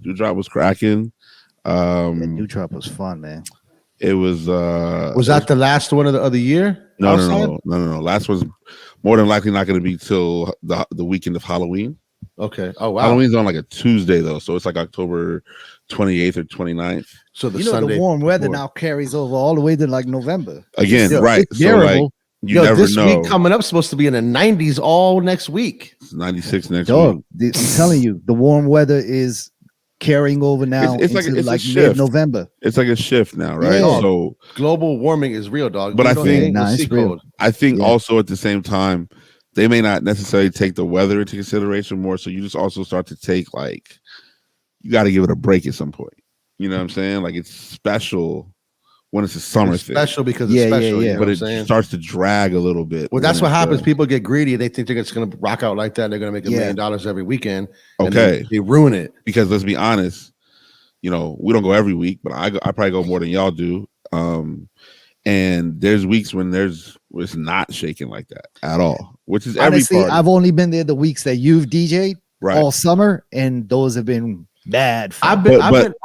Dewdrop was cracking. Dewdrop was fun, man. It was. Was that the last one of the year? No. Last was more than likely not going to be till the weekend of Halloween. Okay. Oh wow. Halloween's on like a Tuesday though, so it's like October 28th or 29th. So the Sunday the warm weather before. now carries over all the way to like November. Again, It's right? it's So like bearable. you never this know. week coming up supposed to be in the 90s all next week. It's 96 next Dog, week. I'm telling you, the warm weather is carrying over now It's like into a like shift. mid-November. It's like a shift now, right? Yeah. So Global warming is real, dog. But We I don't think- need Nah, the it's sea real. cold. I think Yeah. also at the same time, they may not necessarily take the weather into consideration more. So you just also start to take like, you got to give it a break at some point. You know what I'm saying? Like it's special when it's a summer It's thing, special because Yeah, it's special. yeah, You know but what it I'm saying? starts to drag a little bit. Well, that's when what it's, happens. People get greedy. They think they're just going to rock out like that. They're going to make $1 Yeah. million every weekend. And Okay. they ruin it. Because let's be honest, you know, we don't go every week, but I probably go more than y'all do. And there's weeks when it's not shaking like that at all, which is Honestly, every party. I've only been there the weeks that you've DJ'd Right. all summer, and those have been bad. fun.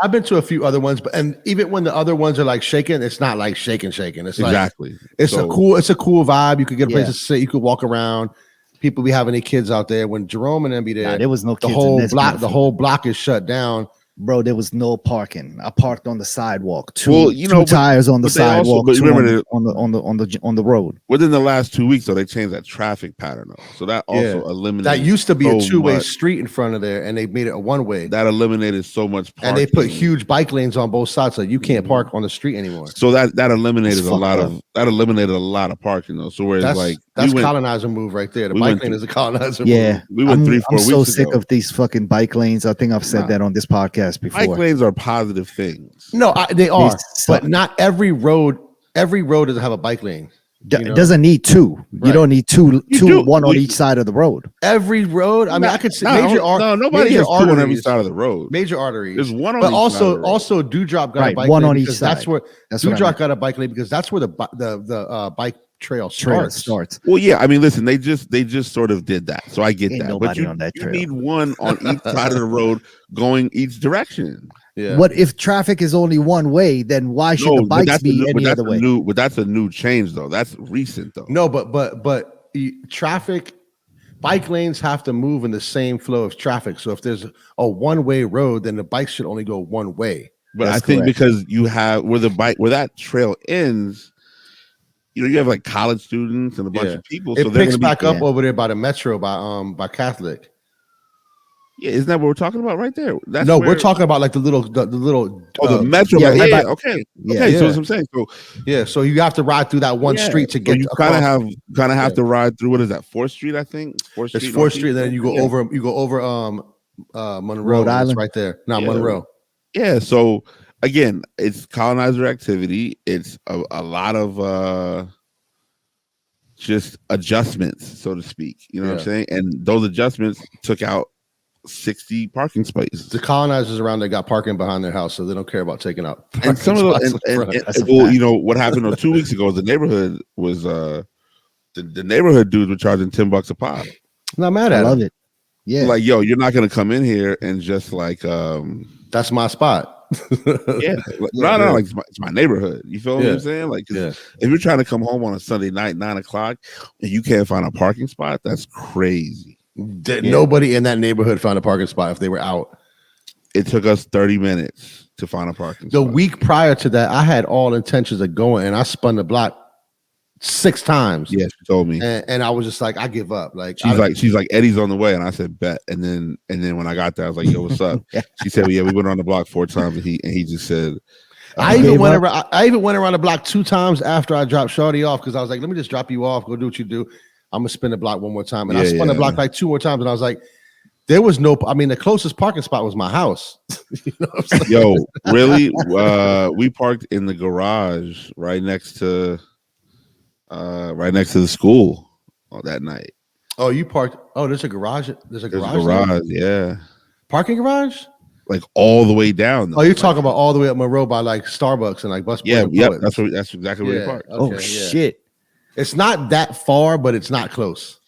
I've been to a few other ones, but and even when the other ones are like shaking, it's not like shaking. It's like Exactly. it's a cool vibe. You could get a place Yeah. to sit. You could walk around. People be having their kids out there. When Jerome and them be there, Nah, there was no the kids in whole this block, motherfucker. the whole block is shut down. Bro, there was no parking. I parked on the sidewalk. Two, Well, you two know, but- tires on the but they also- sidewalk. but two remember on the road. Within the last 2 weeks, though, they changed that traffic pattern, though. So that also Yeah. eliminated. That used to be a so two-way much. street in front of there, and they made it a one-way. That eliminated so much parking. And they put huge bike lanes on both sides, so you can't park on the street anymore. So that eliminated That's a lot fucked of that eliminated a lot of parking, though. So whereas That's like that's we went, colonizer move right there. The we bike went lane through- is a colonizer Yeah, move. we went 3-4 I'm so weeks sick ago. of these fucking bike lanes. I think I've said Nah. that on this podcast before. Bike lanes are positive things. No, they are, suck. but not every road. Every road doesn't have a bike lane. D- you know? Doesn't need two. Right. You don't need two, You do. one on We- each side of the road. Every road. I mean, I could see No, major nobody major has two on every arteries. side of the road. Major arteries. There's one on but each side of the road. also Dewdrop got a Right, bike one lane on each because that's side. where That's what I Dewdrop meant. got a bike lane because that's where the bike trail Trail starts. starts. Well, yeah, I mean, listen, they just sort of did that, so I get Ain't that. But nobody you, on that you trail. need one on each side of the road going each direction. Yeah. What if traffic is only one way? Then why should the but bikes that's a be new- but any that's other a way? But that's a new change, though. That's recent, though. No, but traffic, bike lanes have to move in the same flow of traffic. So if there's a one-way road, then the bikes should only go one way. But That's I think correct. because you have where that trail ends, you know, you have like college students and a bunch Yeah. of people. It so they're picks gonna be, back up yeah. over there by the metro by Catholic. Yeah, isn't that what we're talking about right there? That's No, where, we're talking about like the little. Oh, the metro. yeah, Yeah, right yeah, by- okay. Yeah. Okay, so Yeah. that's what I'm saying. So Yeah, so you have to ride through that one yeah, street to so get. you across. kind of have to ride through what is that? 4th Street, I think. 4th It's Street. 4th Street, then you go Yeah. over. You go over Monroe Rhode It's Island? right there. No, Yeah. Monroe. Yeah, so again, it's colonizer activity. It's a lot of just adjustments, so to speak. You know what I'm Yeah. saying? And those adjustments took out 60 parking spaces. The colonizers around there got parking behind their house, so they don't care about taking out. And some of parking the spots in front. That's a well, fact. you know what happened 2 weeks ago? The neighborhood was the neighborhood dudes were charging $10 a pop. Not mad I at love it. it. Yeah, Like, yo, you're not gonna come in here and just like That's my spot. yeah, no, like it's my neighborhood. You feel what Yeah. I'm saying? Like, 'cause Yeah. if you're trying to come home on a Sunday night, 9 o'clock, and you can't find a parking spot, that's crazy. Nobody in that neighborhood found a parking spot if they were out. It took us 30 minutes to find a parking The spot. week prior to that, I had all intentions of going, and I spun the block 6 times. Yeah, she told me. And I was just like, I give up. Like She's like, Eddie's on the way, and I said, bet. And then when I got there, I was like, yo, what's up? She said, well, yeah, we went around the block 4 times, and he just said, I even gave went up. around. I even went around the block 2 times after I dropped Shorty off because I was like, let me just drop you off, go do what you do. I'm gonna spin the block one more time, and I Yeah, spun the yeah. block like 2 more times, and I was like, there was no. I mean, the closest parking spot was my house. You know what I'm saying? yo, really? We parked in the garage right next to the school that night. Oh, you parked. Oh, there's a garage. There's a There's garage. a there? garage, yeah, Parking garage. like all the way down. Oh, you're talking about all the way up Monroe by like Starbucks and like Bus. Yeah, Point and yep. Poet. That's exactly where Yeah. we parked. oh Okay, yeah. shit. It's not that far, but it's not close.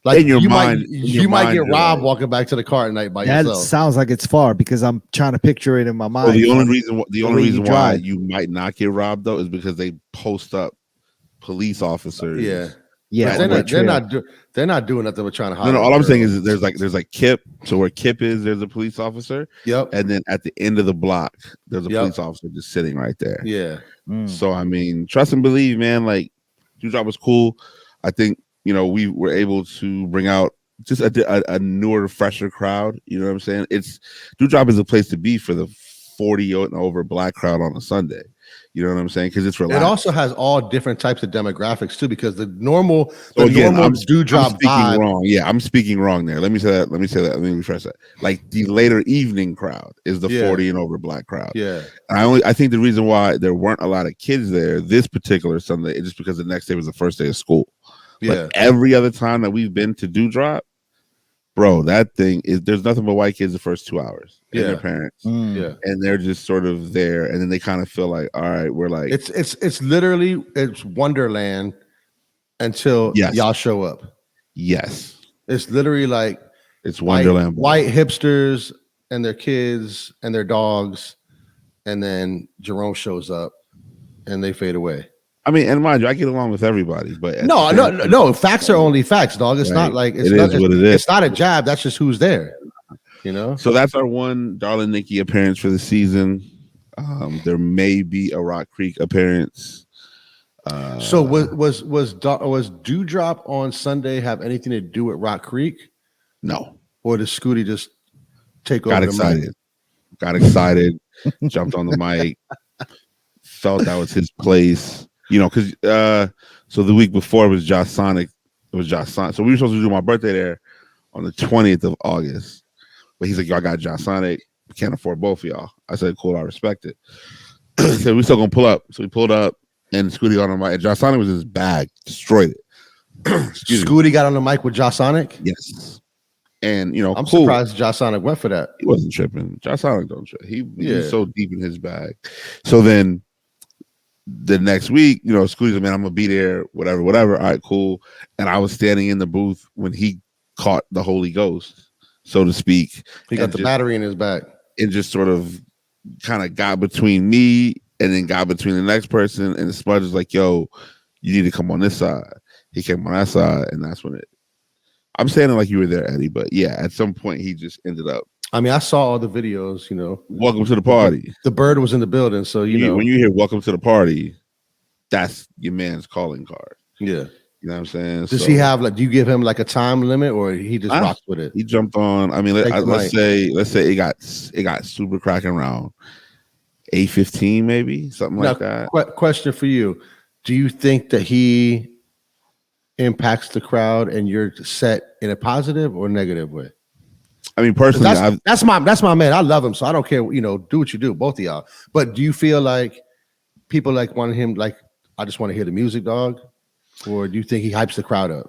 Like in your you mind, might get you're robbed like, walking back to the car at night by That yourself. sounds like it's far because I'm trying to picture it in my so mind. the only from reason the the only way you reason why drive. you might not get robbed though is because they post up police officers. Yeah. Yeah, But on that trail. they're not doing nothing but trying to No, hide. all I'm saying is there's like Kip. So where Kip is, there's a police officer, Yep. and then at the end of the block, there's a Yep. police officer just sitting right there. Yeah. Mm. So I mean, trust and believe, man. Like, Dewdrop was cool. I think we were able to bring out just a newer, fresher crowd. You know what I'm saying? It's Dewdrop is a place to be for the 40 and over black crowd on a Sunday. You know what I'm saying? Because it's relaxed. It also has all different types of demographics too, because the normal I'm Dewdrop speaking vibe. wrong. Yeah, I'm speaking wrong there. Let me say that. Let me refresh that. Like the later evening crowd is the 40 and over black crowd. Yeah. And I think the reason why there weren't a lot of kids there this particular Sunday is just because the next day was the first day of school. Yeah. But every other time that we've been to Dewdrop, bro, that thing is there's nothing but white kids the first 2 hours and their parents. Mm. Yeah. And they're just sort of there, and then they kind of feel like, all right, we're like, It's literally it's Wonderland until Yes. y'all show up. yes, It's literally like it's Wonderland. white hipsters and their kids and their dogs, and then Jerome shows up and they fade away. I mean, and mind you, I get along with everybody, but at No, the no, same no, time, no. Facts are only facts, dog. It's Right. not like it's It not, is what it is. It's not a jab. That's just who's there. You know. So that's our one Darling Nikki appearance for the season. There may be a Rock Creek appearance. So was Dewdrop on Sunday have anything to do with Rock Creek, No, or did Scooty just take over? got the excited. mic? Got excited. Jumped on the mic. Felt that was his place. Because so the week before it was Josh Sonic. It was Josh Sonic. So we were supposed to do my birthday there on the 20th of August. But he's like, y'all got Josh Sonic. We can't afford both of y'all. I said, cool, I respect it. He said, we still gonna pull up. So we pulled up and Scooty on the mic. And Josh Sonic was in his bag, destroyed it. Scooty got on the mic with Josh Sonic. Yes. And I'm cool. surprised Josh Sonic went for that. He wasn't tripping. Josh Sonic don't trip. He's Yeah. so deep in his bag. So then the next week, Scooty's like, man, I'm gonna be there, whatever. All right, cool. And I was standing in the booth when he caught the Holy Ghost, so to speak. He got the battery in his back. It just sort of kind of got between me and then got between the next person. And the Smudge was like, yo, you need to come on this side. He came on that side, and that's when I'm saying it like you were there, Eddie, but yeah, at some point he just ended up. I mean, I saw all the videos, Welcome to the party. The bird was in the building, so when you hear welcome to the party, that's your man's calling card. Yeah. You know what I'm saying? Does he have do you give him like a time limit, or he just rocks with it? He jumped on. I mean, let's say it got super cracking around 8:15, maybe something like that. Question for you: do you think that he impacts the crowd and you're set in a positive or negative way? I mean, personally, that's my man. I love him, so I don't care. Do what you do, both of y'all. But do you feel like people want him? Like, I just want to hear the music, dog. Or do you think he hypes the crowd up?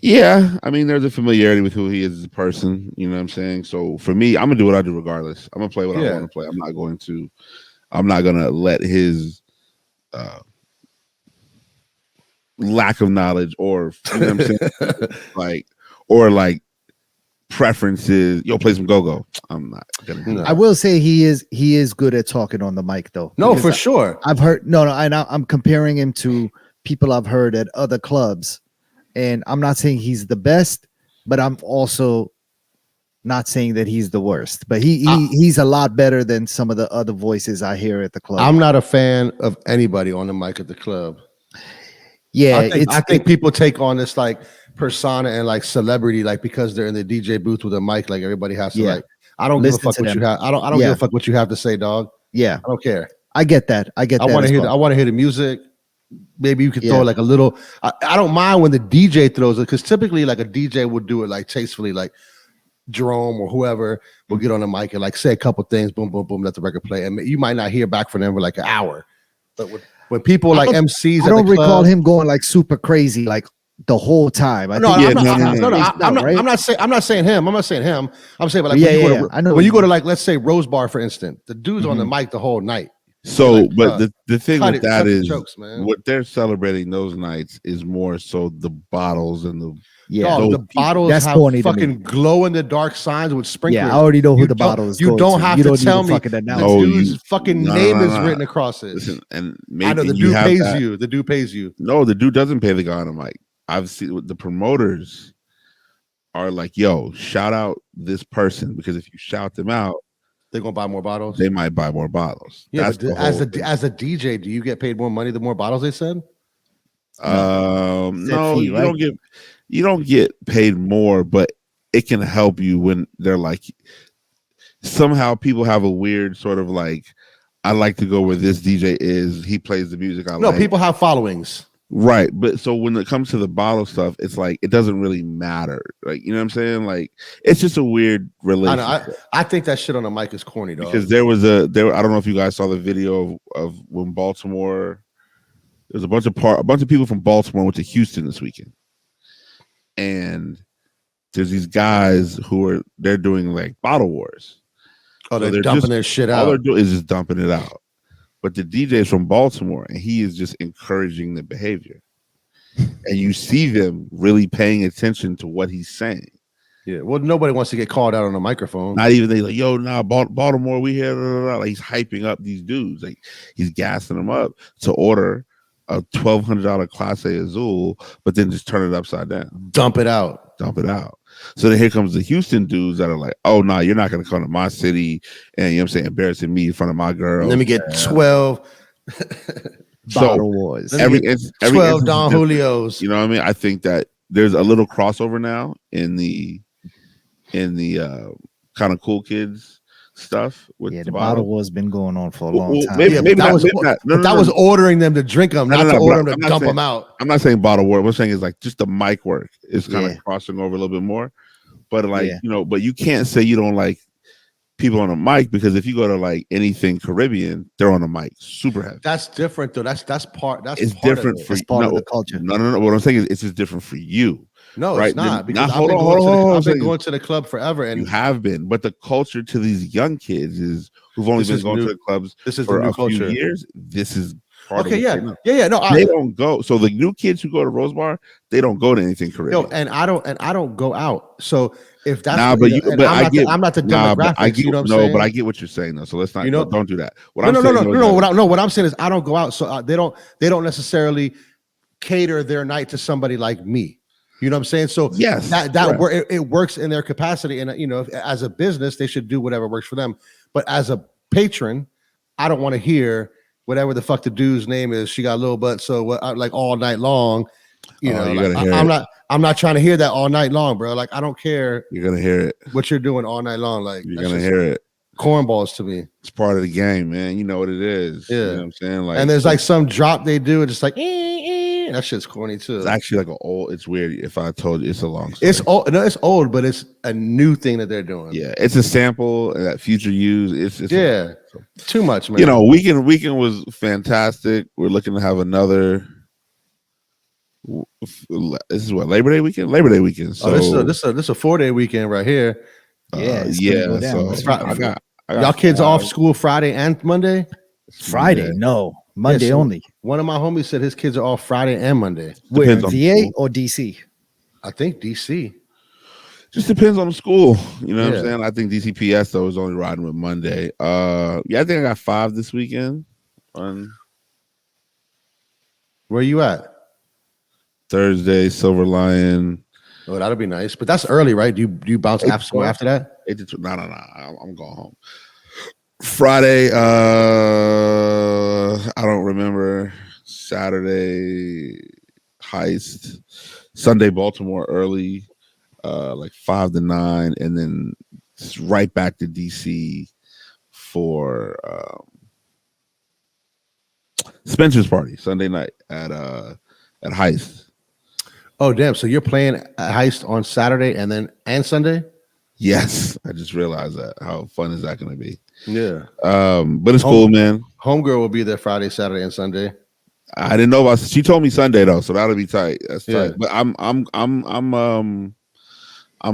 Yeah, I mean, there's a familiarity with who he is as a person. You know what I'm saying? So for me, I'm gonna do what I do regardless. I'm gonna play what I want to play. I'm not gonna let his lack of knowledge or what I'm saying, like preferences. Yo, play some go-go. I'm not gonna. I will say he is good at talking on the mic though. No, for sure. I've heard and I'm comparing him to people I've heard at other clubs, and I'm not saying he's the best, but I'm also not saying that he's the worst. But he's a lot better than some of the other voices I hear at the club. I'm not a fan of anybody on the mic at the club. Yeah, I think people take on this persona and celebrity because they're in the DJ booth with a mic, everybody has to I don't give a fuck what you have. I don't give a fuck what you have to say, dog. Yeah, I don't care. I get that. I want to hear. I want to hear the music. Maybe you could throw a little. I don't mind when the DJ throws it, because typically a DJ would do it tastefully, Jerome or whoever will get on the mic and say a couple things, boom, boom, boom, let the record play, and you might not hear back from them for an hour. But when people MCs, I don't recall him going super crazy the whole time. I'm not saying him. I'm saying when you go to let's say Rose Bar, for instance, the dude's on the mic the whole night. So, but the thing with that is jokes, man. What they're celebrating those nights is more so the bottles and the Yeah, Dog, those the bottles That's have corny to me. fucking glow in the dark signs with sprinklers. Yeah, I already know who You the don't- bottle is. You going don't to. have You to don't need tell to me fucking the announce. No, dude's you fucking no, no, name no, is no. written across it. Listen, and I know maybe the you dude have pays that. you. The dude pays you. No, the dude doesn't pay the guy on the mic. I've seen the promoters are like, yo, shout out this person because if you shout them out, They're gonna buy more bottles. they might buy more bottles. Yeah, That's but the whole thing. as a DJ, do you get paid more money the more bottles they send? Set No, fee, you right? don't get paid more, but it can help you when they're like somehow people have a weird sort of like I like to go where this DJ is. He plays the music I No, like. people have followings. Right. But so when it comes to the bottle stuff, it's like it doesn't really matter. Like, you know what I'm saying? Like it's just a weird I know. relationship. I think that shit on the mic is corny, dog. Because there I don't know if you guys saw the video of when Baltimore there's a bunch of people from Baltimore went to Houston this weekend. And there's these guys they're doing like bottle wars. Oh, So they're dumping their shit all they're out. doing is just dumping it out. But the DJ is from Baltimore and he is just encouraging the behavior. And you see them really paying attention to what he's saying. Yeah. Well, nobody wants to get called out on a microphone. Not even they like, yo, nah, Baltimore, we here. Like he's hyping up these dudes. Like he's gassing them up to order a $1,200 Class A Azul, but then just turn it upside down. Dump it out. Dump it out. So then here comes the Houston dudes that are like, oh, no, you're not going to come to my city and, you know what I'm saying, embarrassing me in front of my girl. Let me get 12 Bottle wars. Every 12 instance Don is different. Julios. You know what I mean? I think that there's a little crossover now in the kind of cool kids stuff with Yeah, the the bottle bottle. war's been going on for a long time. Maybe, Yeah, maybe but that not, was maybe not. No, but that no, was no. ordering them to drink them, not No, to but order them I'm to not dump saying- them out. I'm not saying bottle war. What I'm saying is like just the mic work is kind Yeah. of crossing over a little bit more. But like, Yeah. you know, but you can't say you don't like people on a mic because if you go to like anything Caribbean, they're on a mic super heavy. That's different though. That's part. That's It's part different of it. for That's part of no, the culture. no. What I'm saying is it's just different for you. No, right, it's not then- because now, I've been hold on, I've been saying- going to the club forever, and You have been, but the culture to these young kids is who've only This been is going new. to the clubs this is for the new a few culture. years. This is part Okay, of yeah, what they know. yeah. No, They don't go. So the new kids who go to Rose Bar, they don't go to anything Caribbean. and I don't go out. So if that's Nah, what, but you you, know, and but I'm I not get, I'm not the nah, demographics. but I get, you know what I'm no, saying? but I get what you're saying though. So let's not, You know- don't do that. What no, I'm no, saying, no, no, is no, that- What I'm saying is I don't go out, so they don't necessarily cater their night to somebody like me. You know what I'm saying? So Yes, that correct. it works in their capacity, and you know, as a business, they should do whatever works for them. But as a patron, I don't want to hear whatever the fuck the dude's name is. She got a little butt, so what? Like all night long. You Oh, know, you like, gotta hear I'm it. not trying to hear that all night long, bro. Like I don't care You're gonna hear it. what you're doing all night long. Like You're that's gonna just hear it. cornballs to me. It's part of the game, man. You know what it is. You Yeah. know what I'm saying? Like, And there's like some drop they do, and just like that shit's corny too. it's actually like it's weird. If I told you, it's a long story. It's old. No, it's old, but it's a new thing that they're doing. Yeah, it's a sample that Future used. It's Yeah. Too much, man. you know, weekend was fantastic. We're looking to have another. This is what Labor Day weekend. So this is a 4-day weekend right here. Yeah, it's gonna go down. So It's I got Y'all kids off school Friday and Monday. Friday, Yeah. no, Monday Yeah, so only. One of my homies said his kids are off Friday and Monday. Where, Depends on VA school. or DC? I think DC. Just depends on the school. You know what Yeah. I'm saying? I think DCPS though is only riding with Monday. Yeah, I think I got 5 this weekend on Where you at? Thursday, Silver Lion. Oh, that'll be nice. But that's early, right? Do you bounce after school after that? No. I'm going home. Friday, I don't remember. Saturday, Heist. Sunday, Baltimore early, like 5 to 9, and then right back to DC for Spencer's party Sunday night at Heist. Oh, damn. So you're playing a Heist on Saturday and Sunday? Yes, I just realized that. How fun is that going to be? Yeah. But it's cool, man. Homegirl will be there Friday, Saturday, and Sunday. I didn't know about. She told me Sunday though, so that'll be tight. That's tight. Yeah. But I'm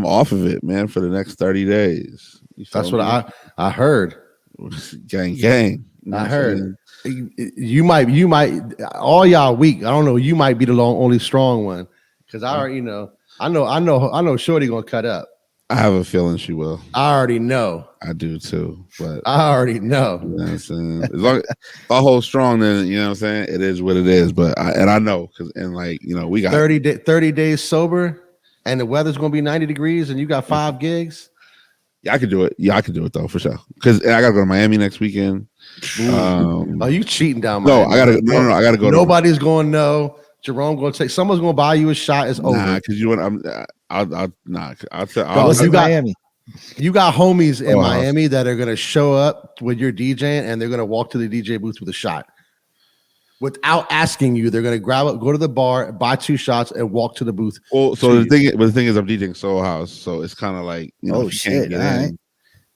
off of it, man, for the next 30 days. You feel That's what me? I heard. Gang. You know I what I'm heard. saying? You might all y'all weak. I don't know. You might be the only strong one because I already, you know. I know. Shorty gonna cut up. I have a feeling she will. I already know. I do too. But I already know. you know what I'm saying? As long if I hold strong, then you know what I'm saying. It is what it is. But I know because like we got 30 days sober, and the weather's gonna be 90 degrees, and you got 5 gigs. Yeah, I could do it. Yeah, I could do it though for sure. Because I gotta go to Miami next weekend. Are you cheating down? No, Miami? I gotta. No, I gotta go. Nobody's going to know. Jerome going to take. Someone's going to buy you a shot. It's over. Because you want. I'll nah. I'll What's you in got Miami? You got homies in Miami that are going to show up with your DJing, and they're going to walk to the DJ booth with a shot without asking you. They're going to grab it, go to the bar, buy 2 shots, and walk to the booth. Well, so the thing is, I'm DJing Soul House, so it's kind of like oh shit, all right.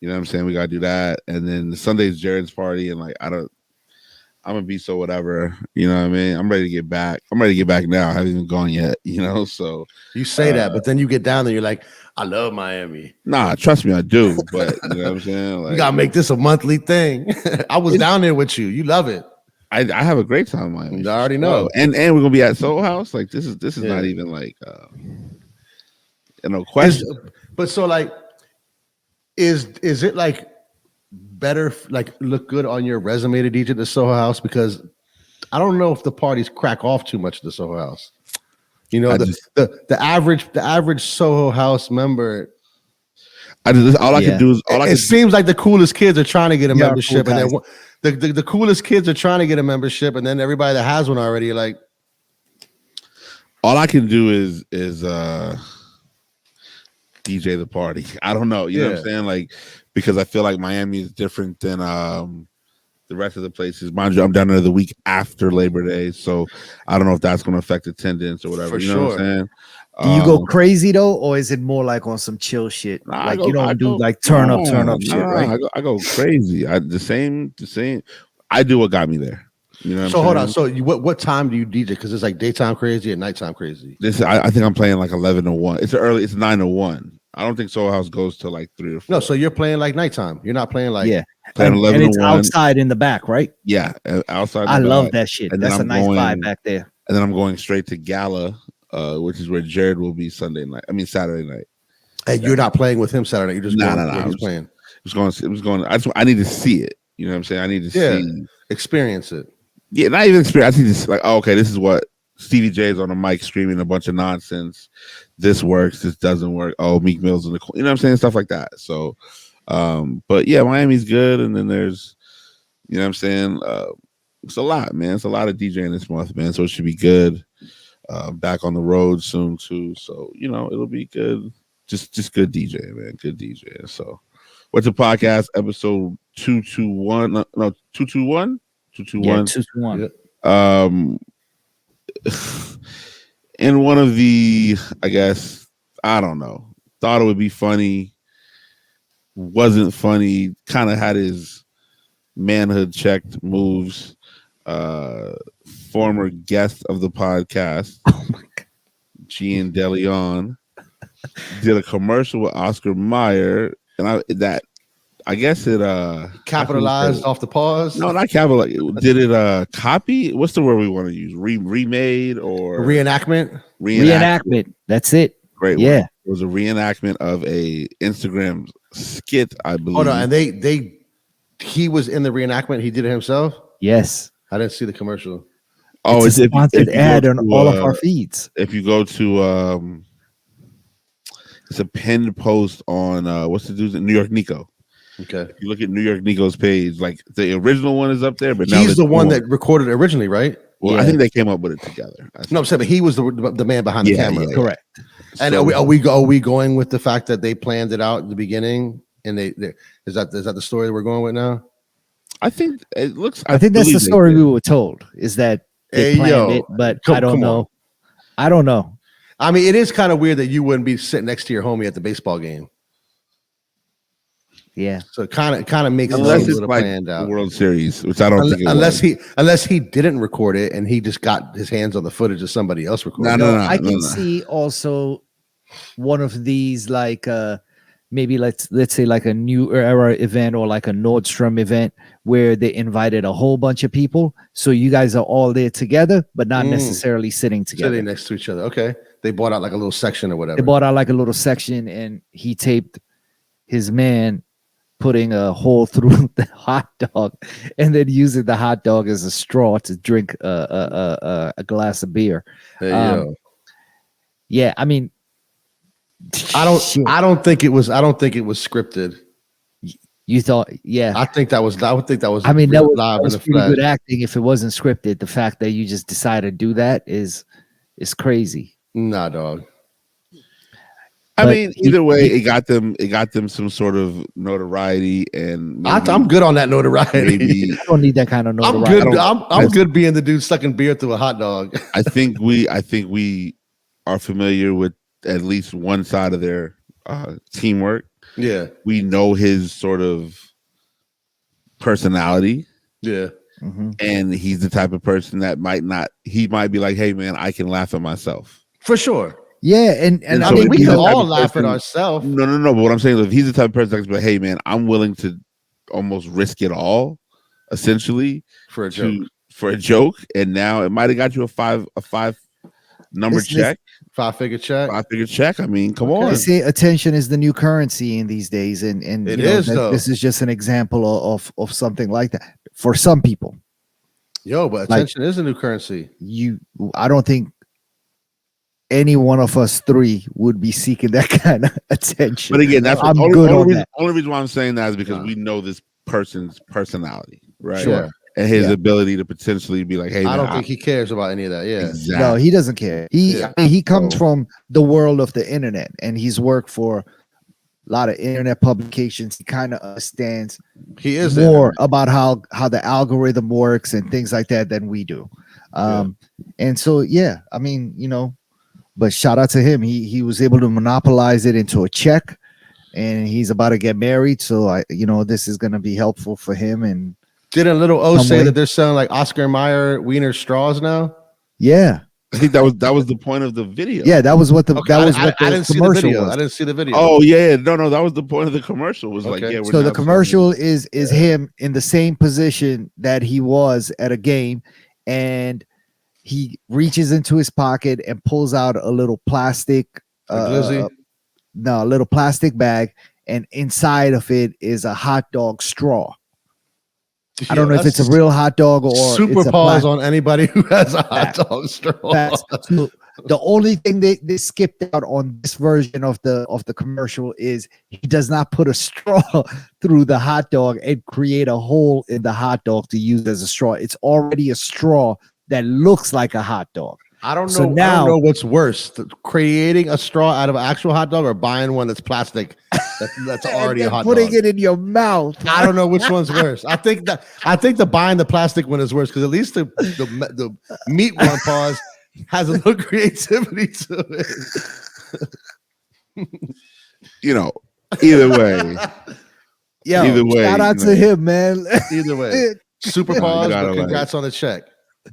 You know what I'm saying? We gotta do that, and then Sunday's Jared's party, and like I'm gonna be so whatever. You know what I mean? I'm ready to get back. I'm ready to get back now. I haven't even gone yet. So you say that, but then you get down there, you're like, I love Miami. Nah, trust me, I do. But you know what I'm saying? Like, you gotta make this a monthly thing. I was down there with you. You love it. I have a great time in Miami. I already know. And we're gonna be at Soul House. Like this is not even like no question. But so like. Is it like better, like look good on your resume to DJ at the Soho House? Because I don't know if the parties crack off too much at the Soho House. The average Soho House member. All I can do is it seems like the coolest kids are trying to get a membership, cool, and then the coolest kids are trying to get a membership, and then everybody that has one already, like, all I can do is DJ the party. I don't know. You know what I'm saying? Like, because I feel like Miami is different than the rest of the places. Mind you, I'm down there the week after Labor Day, so I don't know if that's going to affect attendance or whatever. You know what I'm saying? Do you go crazy though, or is it more like on some chill shit? Like you don't do like turn up shit, right? I go crazy. The same. I do what got me there. You know. So hold on. So what time do you DJ? Because it's like daytime crazy and nighttime crazy. I think I'm playing like 11 to 1. It's 9 to 1. I don't think Soul House goes to like 3 or 4. No, so you're playing like nighttime. You're not playing like playing 11 and it's outside in the back, right? Yeah, outside. I love that shit. And that's a nice vibe back there. And then I'm going straight to Gala, which is where Jared will be Saturday night. And you're not playing with him Saturday. You're just going. He's playing. It was going. I need to see it. You know what I'm saying? I need to see, experience it. Yeah, not even experience. I need to like, okay, this is what Stevie J's on the mic screaming a bunch of nonsense. This works. This doesn't work. Oh, Meek Mill's in the corner. You know what I'm saying? Stuff like that. So, but yeah, Miami's good. And then there's, you know what I'm saying? It's a lot, man. It's a lot of DJing this month, man. So it should be good. Back on the road soon too. So, it'll be good. Just good DJ, man. Good DJ. So, what's the podcast episode 221? No, 221? 221. Yeah, 221. In one of the, I guess, I don't know, thought it would be funny, wasn't funny, kind of had his manhood checked moves. Former guest of the podcast, Gian DeLeon, did a commercial with Oscar Mayer, and I guess it capitalized off the pause. No, not capitalized. Did it copy? What's the word we want to use? Remade or reenactment? Reenactment. That's it. Great. Yeah. Word. It was a reenactment of a Instagram skit, I believe. Oh no, and he was in the reenactment. He did it himself. Yes. I didn't see the commercial. Oh, it's a sponsored ad on all of our feeds. If you go to it's a pinned post on what's the dude's New York Nico. Okay. If you look at New York Nico's page, like the original one is up there, but now he's the one that recorded originally, right? Well, yeah. I think they came up with it together. No, I'm saying, but he was the man behind the camera. Yeah, correct. And so, are we going with the fact that they planned it out at the beginning? And is that the story that we're going with now? I think it looks. I think that's the story we were told. Is that they planned it, but I don't know. I don't know. I mean, it is kind of weird that you wouldn't be sitting next to your homie at the baseball game. Yeah. So it kind of makes it a little like planned out. The World Series, which I don't think unless he didn't record it and he just got his hands on the footage of somebody else recording. No, I can see also one of these like maybe let's say like a New Era event or like a Nordstrom event where they invited a whole bunch of people, so you guys are all there together, but not necessarily sitting together, sitting next to each other. Okay, they bought out like a little section or whatever. They bought out like a little section, and he taped his man putting a hole through the hot dog, and then using the hot dog as a straw to drink a glass of beer. Hey, yo. Yeah, I mean, I don't think it was scripted. You thought, yeah. I would think that was. I mean, that was, live in the pretty flesh. good acting. If it wasn't scripted, the fact that you just decided to do that is crazy. Nah, dog. I mean, either way, it got them some sort of notoriety, and I'm good on that notoriety. I don't need that kind of notoriety. I'm good being the dude sucking beer through a hot dog. I think we are familiar with at least one side of their teamwork. Yeah, we know his sort of personality. Yeah, and he's the type of person that might be like, "Hey, man, I can laugh at myself." For sure. Yeah, and I so mean, we can all laugh at ourselves. No. But what I'm saying is, if he's the type of person that can be like, "Hey, man, I'm willing to almost risk it all, essentially, for a joke," and now it might have got you a five number check, 5-figure check. I mean, come on. They say attention is the new currency in these days, and it is. This is just an example of something like that for some people. Yo, but attention is a new currency. I don't think any one of us three would be seeking that kind of attention. But again, that's I'm the good only on that. only reason why I'm saying that is because we know this person's personality, right? Sure. And his ability to potentially be like, "Hey, I man, don't think he cares about any of that." Yeah, exactly. No, he doesn't care. He comes from the world of the internet, and he's worked for a lot of internet publications. He kind of understands more about how the algorithm works and things like that than we do. And so, I mean, but shout out to him. He was able to monopolize it into a check, and he's about to get married. So this is going to be helpful for him. And didn't Little O say that they're selling like Oscar Mayer Wiener straws now? Yeah. I think that was the point of the video. Yeah, that was what the I didn't see the video. was. I didn't see the video. Oh yeah, no, that was the point of the commercial. Was like, yeah. So the commercial is him in the same position that he was at a game, and he reaches into his pocket and pulls out a little plastic, a little plastic bag, and inside of it is a hot dog straw. I don't know if it's a real hot dog or super pause on anybody who has a hot dog straw. So the only thing they skipped out on this version of the commercial is he does not put a straw through the hot dog and create a hole in the hot dog to use as a straw. It's already a straw that looks like a hot dog. I don't know. So now, I don't know what's worse: creating a straw out of an actual hot dog, or buying one that's plastic that's already a hot dog. Putting it in your mouth. I don't know which one's worse. I think the buying the plastic one is worse because at least the meat one has a little creativity to it. Either way. Shout out to him, man. Either way, super pause. But congrats on the check.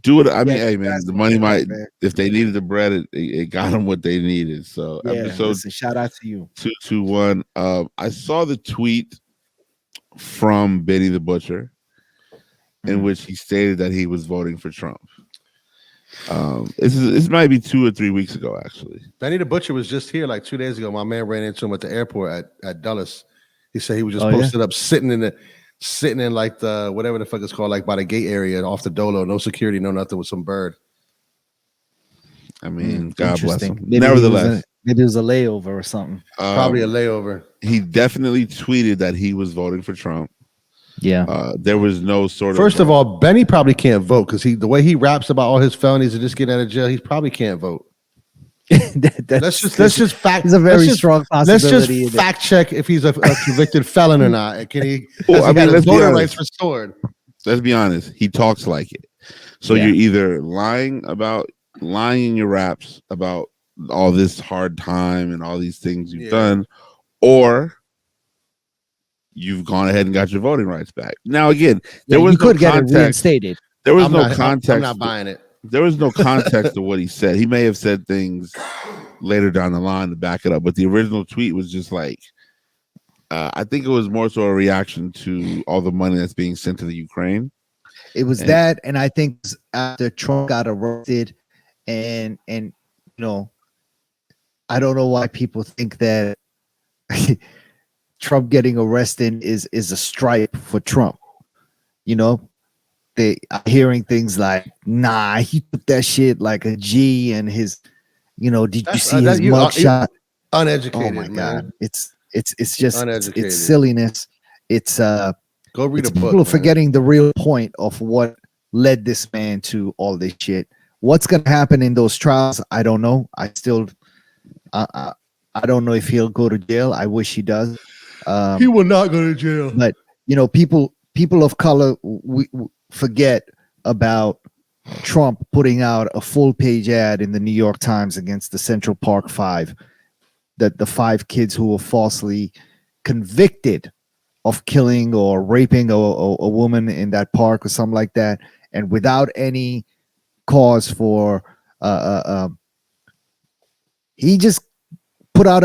Do it. I mean, hey man, the money might. If they needed the bread, it got them what they needed. So listen, shout out to you. 221. I saw the tweet from Benny the Butcher, in which he stated that he was voting for Trump. This might be 2 or 3 weeks ago, actually. Benny the Butcher was just here like 2 days ago. My man ran into him at the airport at Dulles. He said he was just posted up, sitting in like the whatever the fuck it's called, like by the gate area off the Dolo, no security, no nothing, with some bird. I mean, God bless him. Maybe Nevertheless, maybe it was a layover or something. Probably a layover. He definitely tweeted that he was voting for Trump. Yeah. There was no sort of. First of all, Benny probably can't vote because the way he raps about all his felonies and just getting out of jail, he probably can't vote. Let's just fact. He's a very strong possibility. Let's just fact check if he's a convicted felon or not. Can he? Well, I mean, let's voter rights restored. Let's be honest. He talks like it. So you're either lying in your raps about all this hard time and all these things you've done, or you've gone ahead and got your voting rights back. Now, again, there was no get it context. Reinstated. There was no context. I'm not buying it. There was no context to what he said. He may have said things later down the line to back it up, but the original tweet was just like, I think it was more so a reaction to all the money that's being sent to the Ukraine. It was that, and I think after Trump got arrested, and I don't know why people think that Trump getting arrested is a stripe for Trump. You know, they are hearing things like, "Nah, he took that shit like a G," and his, did you That's see his that you mugshot? Oh my uneducated, man. god, it's just it's Uneducated. silliness. It's Go read it's a people book, are man. forgetting the real point of what led this man to all this shit. What's gonna happen in those trials? I don't know. I, I, I don't know if he'll go to jail. I wish he does. He Um, will not go to jail. but people of color we forget about Trump putting out a full page ad in the New York Times against the Central Park Five, that the five kids who were falsely convicted of killing or raping a woman in that park or something like that, and without any cause for he just put out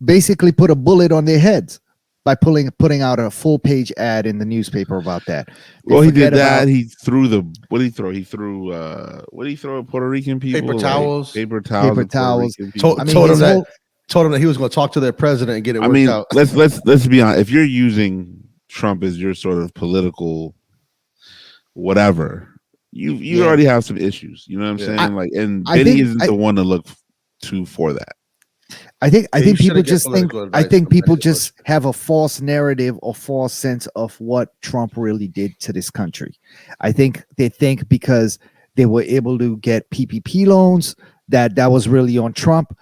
basically put a bullet on their heads by putting out a full page ad in the newspaper about that. They Well, he did forget that. about He threw the what did he throw? He threw what did he throw at Puerto Rican people? Paper Like towels. paper towels paper at Puerto towels. Rican people. I mean, Told him his that whole he was going to talk to their president and get it I worked mean, out. let's be honest. If you're using Trump as your sort of political whatever, you Yeah. already have some issues. You know what I'm Yeah. saying? Like, and I Benny think isn't the one to look to for that. I think you people shouldn't get just think political I advice think from people Benny just have a false narrative or false sense of what Trump really did to this country. I think they think because they were able to get PPP loans that was really on Trump.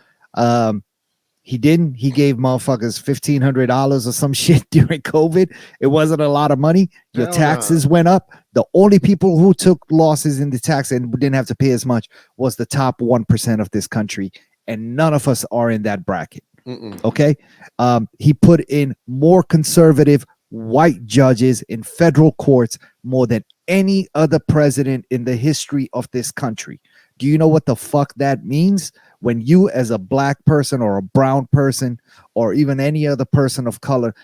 He didn't. He gave motherfuckers $1,500 or some shit during COVID. It wasn't a lot of money. Your Hell taxes went up. The only people who took losses in the tax and didn't have to pay as much was the top 1% of this country. And none of us are in that bracket. Mm-mm. Okay. He put in more conservative white judges in federal courts more than any other president in the history of this country. Do you know what the fuck that means? When you, as a black person or a brown person or even any other person of color,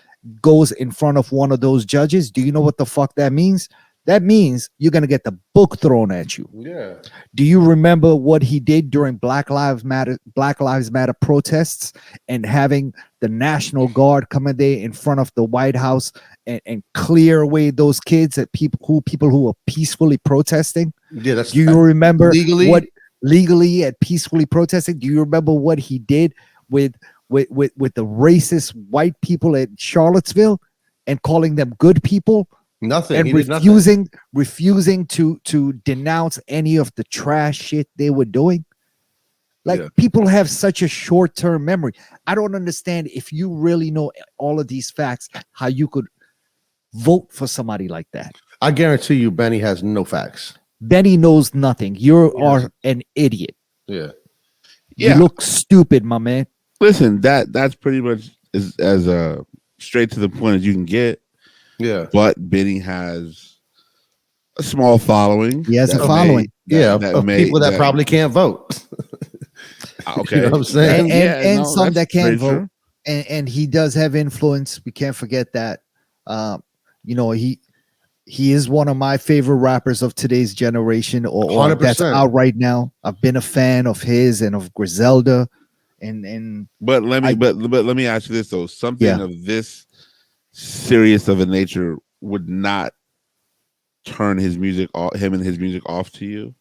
goes in front of one of those judges, do you know what the fuck that means? That means you're going to get the book thrown at you. Yeah. Do you remember what he did during Black Lives Matter protests and having the National Guard come in there in front of the White House and clear away those kids that people who were peacefully protesting? Yeah, that's Do you remember legally? what legally at peacefully protesting? Do you remember what he did with the racist white people at Charlottesville and calling them good people? Nothing. And He did nothing. refusing to denounce any of the trash shit they were doing. Like, Yeah. people have such a short-term memory. I don't understand, if you really know all of these facts, how you could vote for somebody like that. I guarantee you, Benny has no facts. Benny knows nothing. You Yeah. are an idiot. Yeah. You Yeah. look stupid, my man. Listen, that's pretty much as straight to the point as you can get. Yeah. But Benny has a small following. He has a that following. Of people that probably can't vote. Okay. You know what I'm saying? And no, some that's that can very vote. true. And he does have influence. We can't forget that. He is one of my favorite rappers of today's generation, or that's 100%. out right now. I've been a fan of his and of Griselda, and But let me ask you this though: something Yeah. of this serious of a nature would not turn his music off, him and his music off to you?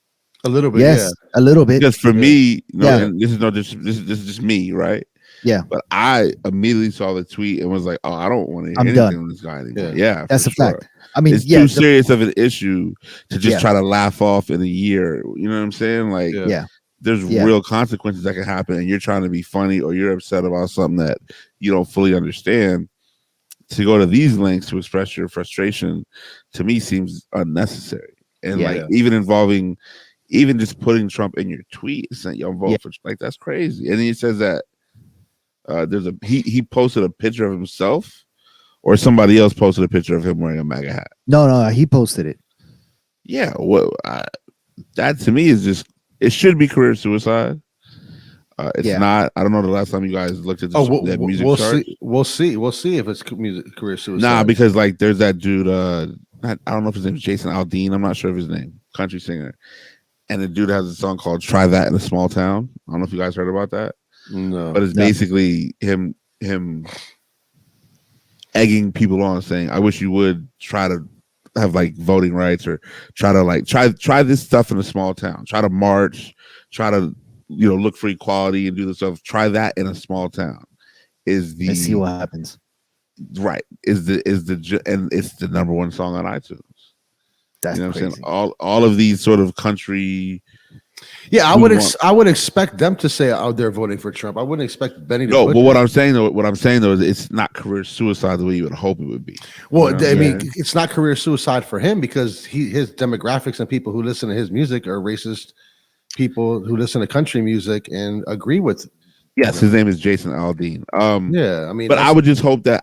A little bit. yes, a little bit. Because for me, Yeah. and this is just me, right? Yeah. But I immediately saw the tweet and was like, "Oh, I don't want to I'm hear done. anything on this guy anymore." Yeah. Yeah, That's for a sure. fact. I mean, It's yeah, too serious of an issue to just Yeah. try to laugh off in a year. You know what I'm saying? Like, Yeah. yeah, there's Yeah. real consequences that can happen, and you're trying to be funny or you're upset about something that you don't fully understand. To go to these lengths to express your frustration, to me, seems unnecessary. And Yeah. like even just putting Trump in your tweet, saying "Yo, vote Yeah. for," like, that's crazy. And then he says that he posted a picture of himself, or somebody else posted a picture of him wearing a MAGA hat. no, he posted it. Yeah, that to me is just, it should be career suicide. It's Yeah. not. I don't know the last time you guys looked at that music we'll chart. see. We'll see if it's music career suicide. Nah, because like there's that dude. I don't know if his name is Jason Aldean. I'm not sure of his name. Country singer, and the dude has a song called "Try That in a Small Town." I don't know if you guys heard about that. No. but it's basically him egging people on, saying, "I wish you would try to have like voting rights, or try to like try this stuff in a small town. Try to march, try to look for equality and do this stuff. Try that in a small town." Is the And see what happens. right? And it's the number one song on iTunes. That's What I'm crazy. saying? All of these sort of country. Yeah, I would expect them to say, "Oh, they're voting for Trump." I wouldn't expect Benny to. No, put but that. what I'm saying though, is it's not career suicide the way you would hope it would be. Well, You know I what I'm mean, saying? it's not career suicide for him because his demographics and people who listen to his music are racist people who listen to country music and agree with. Yes, his name is Jason Aldean. Yeah, I mean, but I would just hope that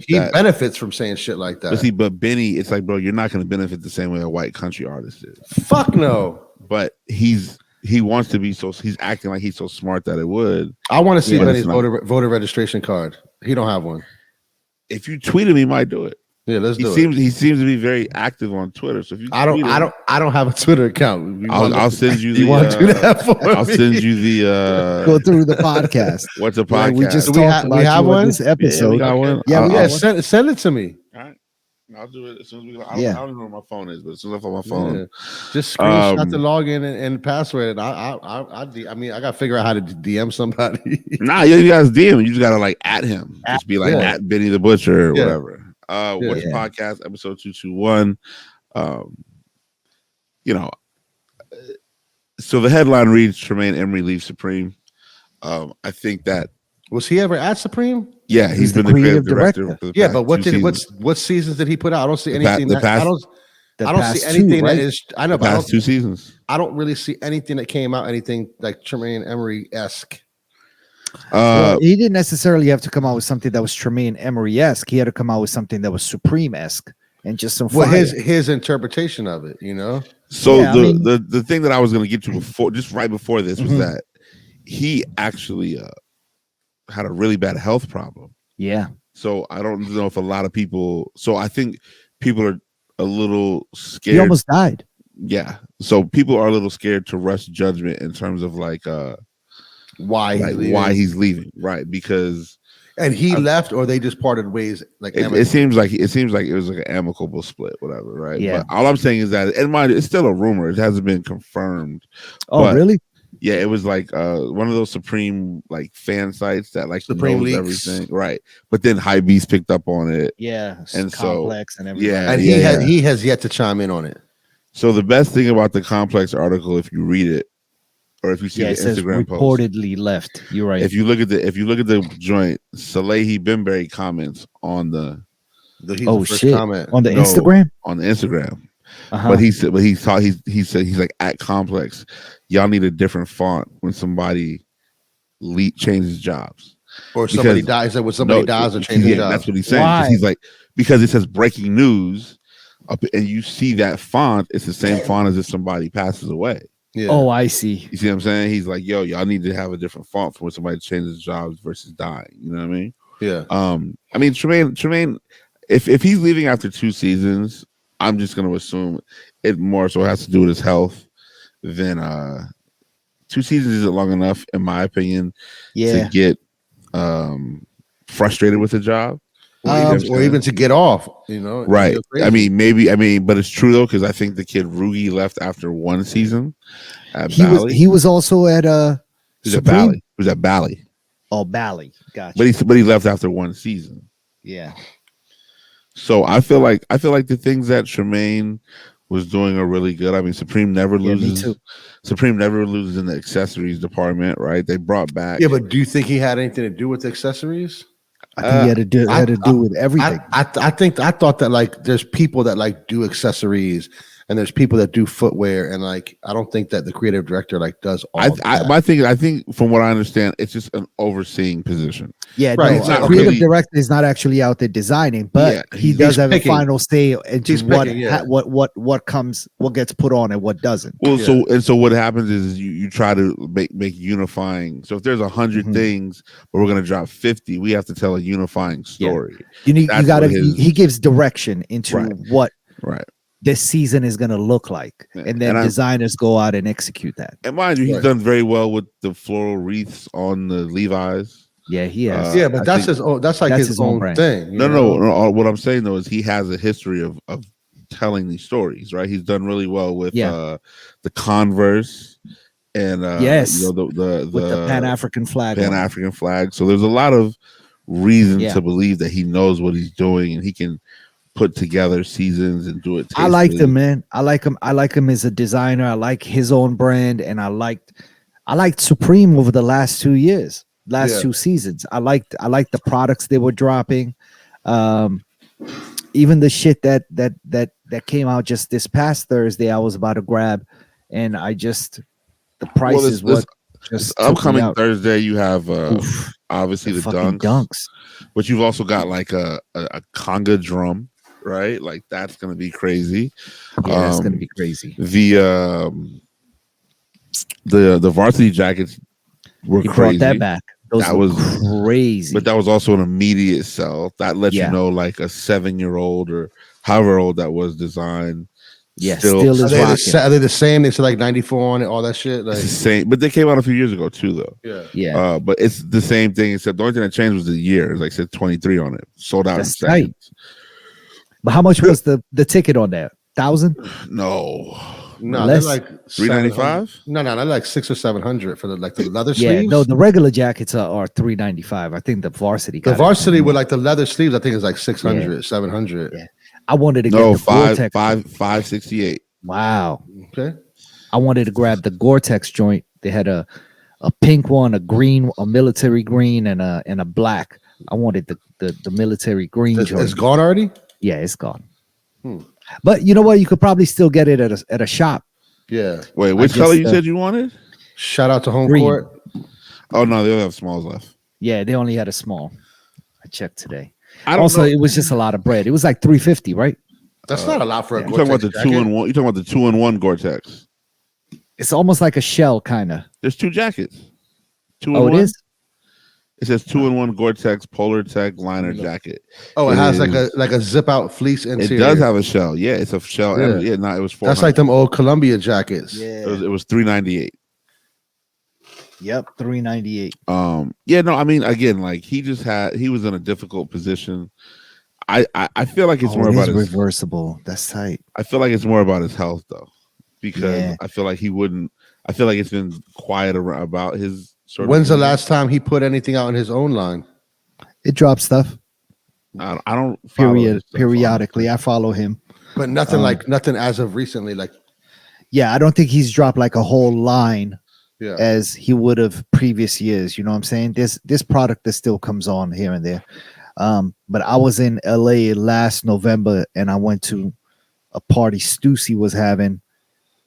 he benefits from saying shit like that. But Benny, it's like, bro, you're not going to benefit the same way a white country artist is. Fuck no. But he wants to be he's acting like he's so smart that it would. I want to see but Benny's it's not. voter registration card. He don't have one. If you tweet him, he might do it. Yeah, let's do it. He seems to be very active on Twitter. So if you, I don't have a Twitter account. I'll send you the. You want to do that for I'll me? send you the. Go through the podcast. What's a podcast? Like we just Do we talked we about have you one? on this episode. Yeah, we got one. Yeah, we got one. Send it to me. All right. I'll do it as soon as we. I don't know where my phone is, but as soon as I find my phone, just screenshot the login and password. And I mean, I got to figure out how to DM somebody. Nah, you guys DM. You just gotta like at him. Just be like at Benny the Butcher or whatever. What's your podcast? Episode 221. So the headline reads: Tremaine Emory leaves Supreme. I think that was he ever at Supreme? Yeah, he's been the creative director. For the yeah, but what seasons did he put out? I don't see anything. I don't see anything that is. I know, the past 2 seasons. I don't really see anything that came out. Anything like Tremaine Emory-esque. He didn't necessarily have to come out with something that was Tremaine Emory-esque. He had to come out with something that was Supreme-esque and just some. Well, his interpretation of it, So the thing that I was going to get to before, just right before this, was that he actually had a really bad health problem. Yeah. So I don't know if a lot of people. So I think people are a little scared. He almost died. Yeah. So people are a little scared to rush judgment in terms of like why he's leaving, right? Because he left, or they just parted ways. Like it seems like it was like an amicable split, whatever, right? Yeah. But all I'm saying is that, and mind, it's still a rumor. It hasn't been confirmed. Oh, really? Yeah, it was like one of those Supreme like fan sites that like Supreme knows leaks. everything, right? But then High Beast picked up on it. Yeah, and Complex and everything. Yeah, and he has yet to chime in on it. So the best thing about the Complex article, if you read it, or if you see the it says Instagram post, reportedly left. You're right. If you look at the joint, Salehi Bembury comments on the shit comment. on the Instagram. On the Instagram. But he said he's like, at Complex, y'all need a different font when somebody changes jobs, or somebody dies. When somebody dies or changes jobs. That's what he's saying. Why? He's like, because it says breaking news up, and you see that font, it's the same font as if somebody passes away. Yeah. Oh, I see. You see what I'm saying? He's like, yo, y'all need to have a different font for when somebody changes jobs versus dying. You know what I mean? Yeah. I mean, Tremaine, if he's leaving after 2 seasons, I'm just going to assume it more so has to do with his health than 2 seasons isn't long enough, in my opinion, to get frustrated with the job. Or even to get off, right? I mean, but it's true though, because I think the kid Rugi left after 1 season at Bally. He was also at He was at Bally. He was at Bally. Oh, Bally, gotcha. But he left after 1 season. Yeah. So I feel like the things that Tremaine was doing are really good. I mean, Supreme never loses. Me too. Supreme never loses in the accessories department, right? They brought back. Yeah, but do you think he had anything to do with the accessories? I think he had to do with everything. I thought that like there's people that like do accessories and there's people that do footwear, and like I don't think that the creative director like does all that. I think from what I understand, it's just an overseing position. Yeah, right. No, creative director is not actually out there designing, but he does have a final say into what gets put on and what doesn't. Well, so what happens is you try to make unifying. So if there's 100 things, but we're gonna drop 50, we have to tell a unifying story. He gives direction into what. Right. this season is going to look like, and then designers go out and execute that. And mind you, he's done very well with the floral wreaths on the Levi's. Yeah, he has. Yeah, but that's his own. That's like his own brand thing. No. What I'm saying though is he has a history of telling these stories, right? He's done really well with the Converse and yes, you know, the Pan-African flag. So there's a lot of reason to believe that he knows what he's doing and he can put together seasons and do it tastefully. I like him, man. I like him as a designer. I like his own brand, and I liked Supreme over the last 2 years. Last 2 seasons. I liked the products they were dropping. Even the shit that came out just this past Thursday, I was about to grab, and the price is what just upcoming Thursday. You have obviously the dunks, but you've also got like a conga drum, right? Like that's gonna be crazy. Yeah, it's gonna be crazy. The varsity jackets were crazy. Brought that back. That was crazy. But that was also an immediate sell. That lets you know, like a 7-year-old or however old that was designed. Yeah, still is rocking. Are they the same? They said like 94 on it, all that shit. Like it's the same, but they came out a few years ago too, though. Yeah. But it's the same thing, except the only thing that changed was the year. It's like said 23 on it, sold out. That's tight. But how much was the ticket on that? 1,000? No, they're like $395. No, they're like 600 or 700 for the leather sleeves. Yeah, no, the regular jackets are $395. I think the varsity. The varsity with like the leather sleeves, I think is like 600, 700. Yeah, I wanted to get the Gore-Tex. 568. Wow. Okay. I wanted to grab the Gore-Tex joint. They had a pink one, a green, a military green, and a black. I wanted the military green joint. It's gone already? Yeah, it's gone. But you know what? You could probably still get it at a shop. Yeah. Wait, which color you said you wanted? Shout out to Home Green. Court. Oh no, they only have smalls left. Yeah, they only had a small. I checked today. Also, it was just a lot of bread. It was like $350, right? That's not a lot for a You're talking about the 2-in-1. You're talking about the 2-in-1 Gore-Tex. It's almost like a shell, kind of. There's 2 jackets. 2-in-1. Oh, it is. It says 2-in-1 Gore-Tex Polar Tech liner jacket. Oh, it has like a zip out fleece interior. It does have a shell. Yeah, it's a shell. Yeah, it was 400. That's like them old Columbia jackets. Yeah, it was $398. Yep, $398. Yeah, no, I mean, again, like he was in a difficult position. I feel like it's more about his reversible. That's tight. I feel like it's more about his health though, because I feel like I feel like it's been quiet about his. When's the last time he put anything out in his own line? It drops stuff. I don't periodically. I follow him, but nothing as of recently. Like, yeah, I don't think he's dropped like a whole line as he would have previous years. You know what I'm saying? This product that still comes on here and there. But I was in LA last November and I went to a party Stussy was having,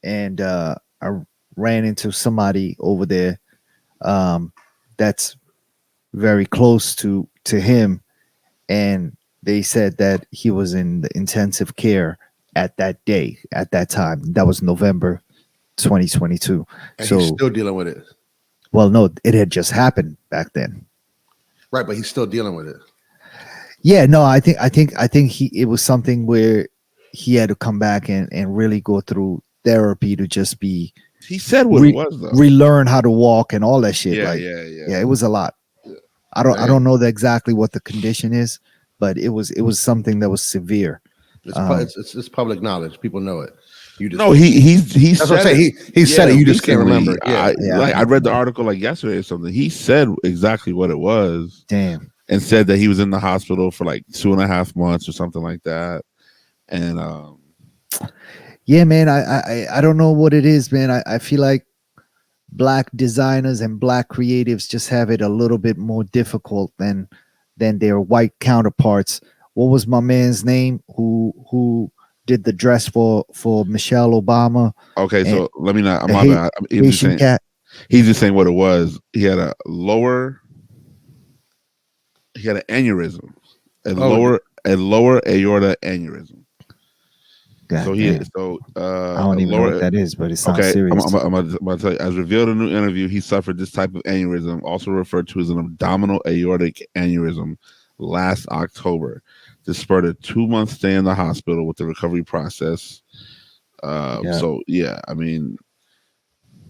and I ran into somebody over there that's very close to him, and they said that he was in the intensive care at that time. That was November 2022. And so he's still dealing with it. Well, no, it had just happened back then. Right, but he's still dealing with it. Yeah, no, I think it was something where he had to come back and really go through therapy to just be. He said what it was though. Relearn how to walk and all that shit. Yeah, like, yeah. It was a lot. Yeah. I don't know exactly what the condition is, but it was something that was severe. It's public knowledge. People know it. You just he that's what I'm saying. He said it. You just can't remember. I read the article like yesterday or something. He said exactly what it was. Damn. And said that he was in the hospital for like 2.5 months or something like that. And yeah, man, I don't know what it is, man. I feel like black designers and black creatives just have it a little bit more difficult than their white counterparts. What was my man's name who did the dress for Michelle Obama? Okay, so let me not. My bad. He's just saying what it was. He had an aneurysm, lower aorta aneurysm. God, so I don't even know what that is, but it sounds serious. I'm gonna tell you. As revealed in a new interview, he suffered this type of aneurysm, also referred to as an abdominal aortic aneurysm, last October. This spurred a 2-month stay in the hospital with the recovery process. So yeah, I mean,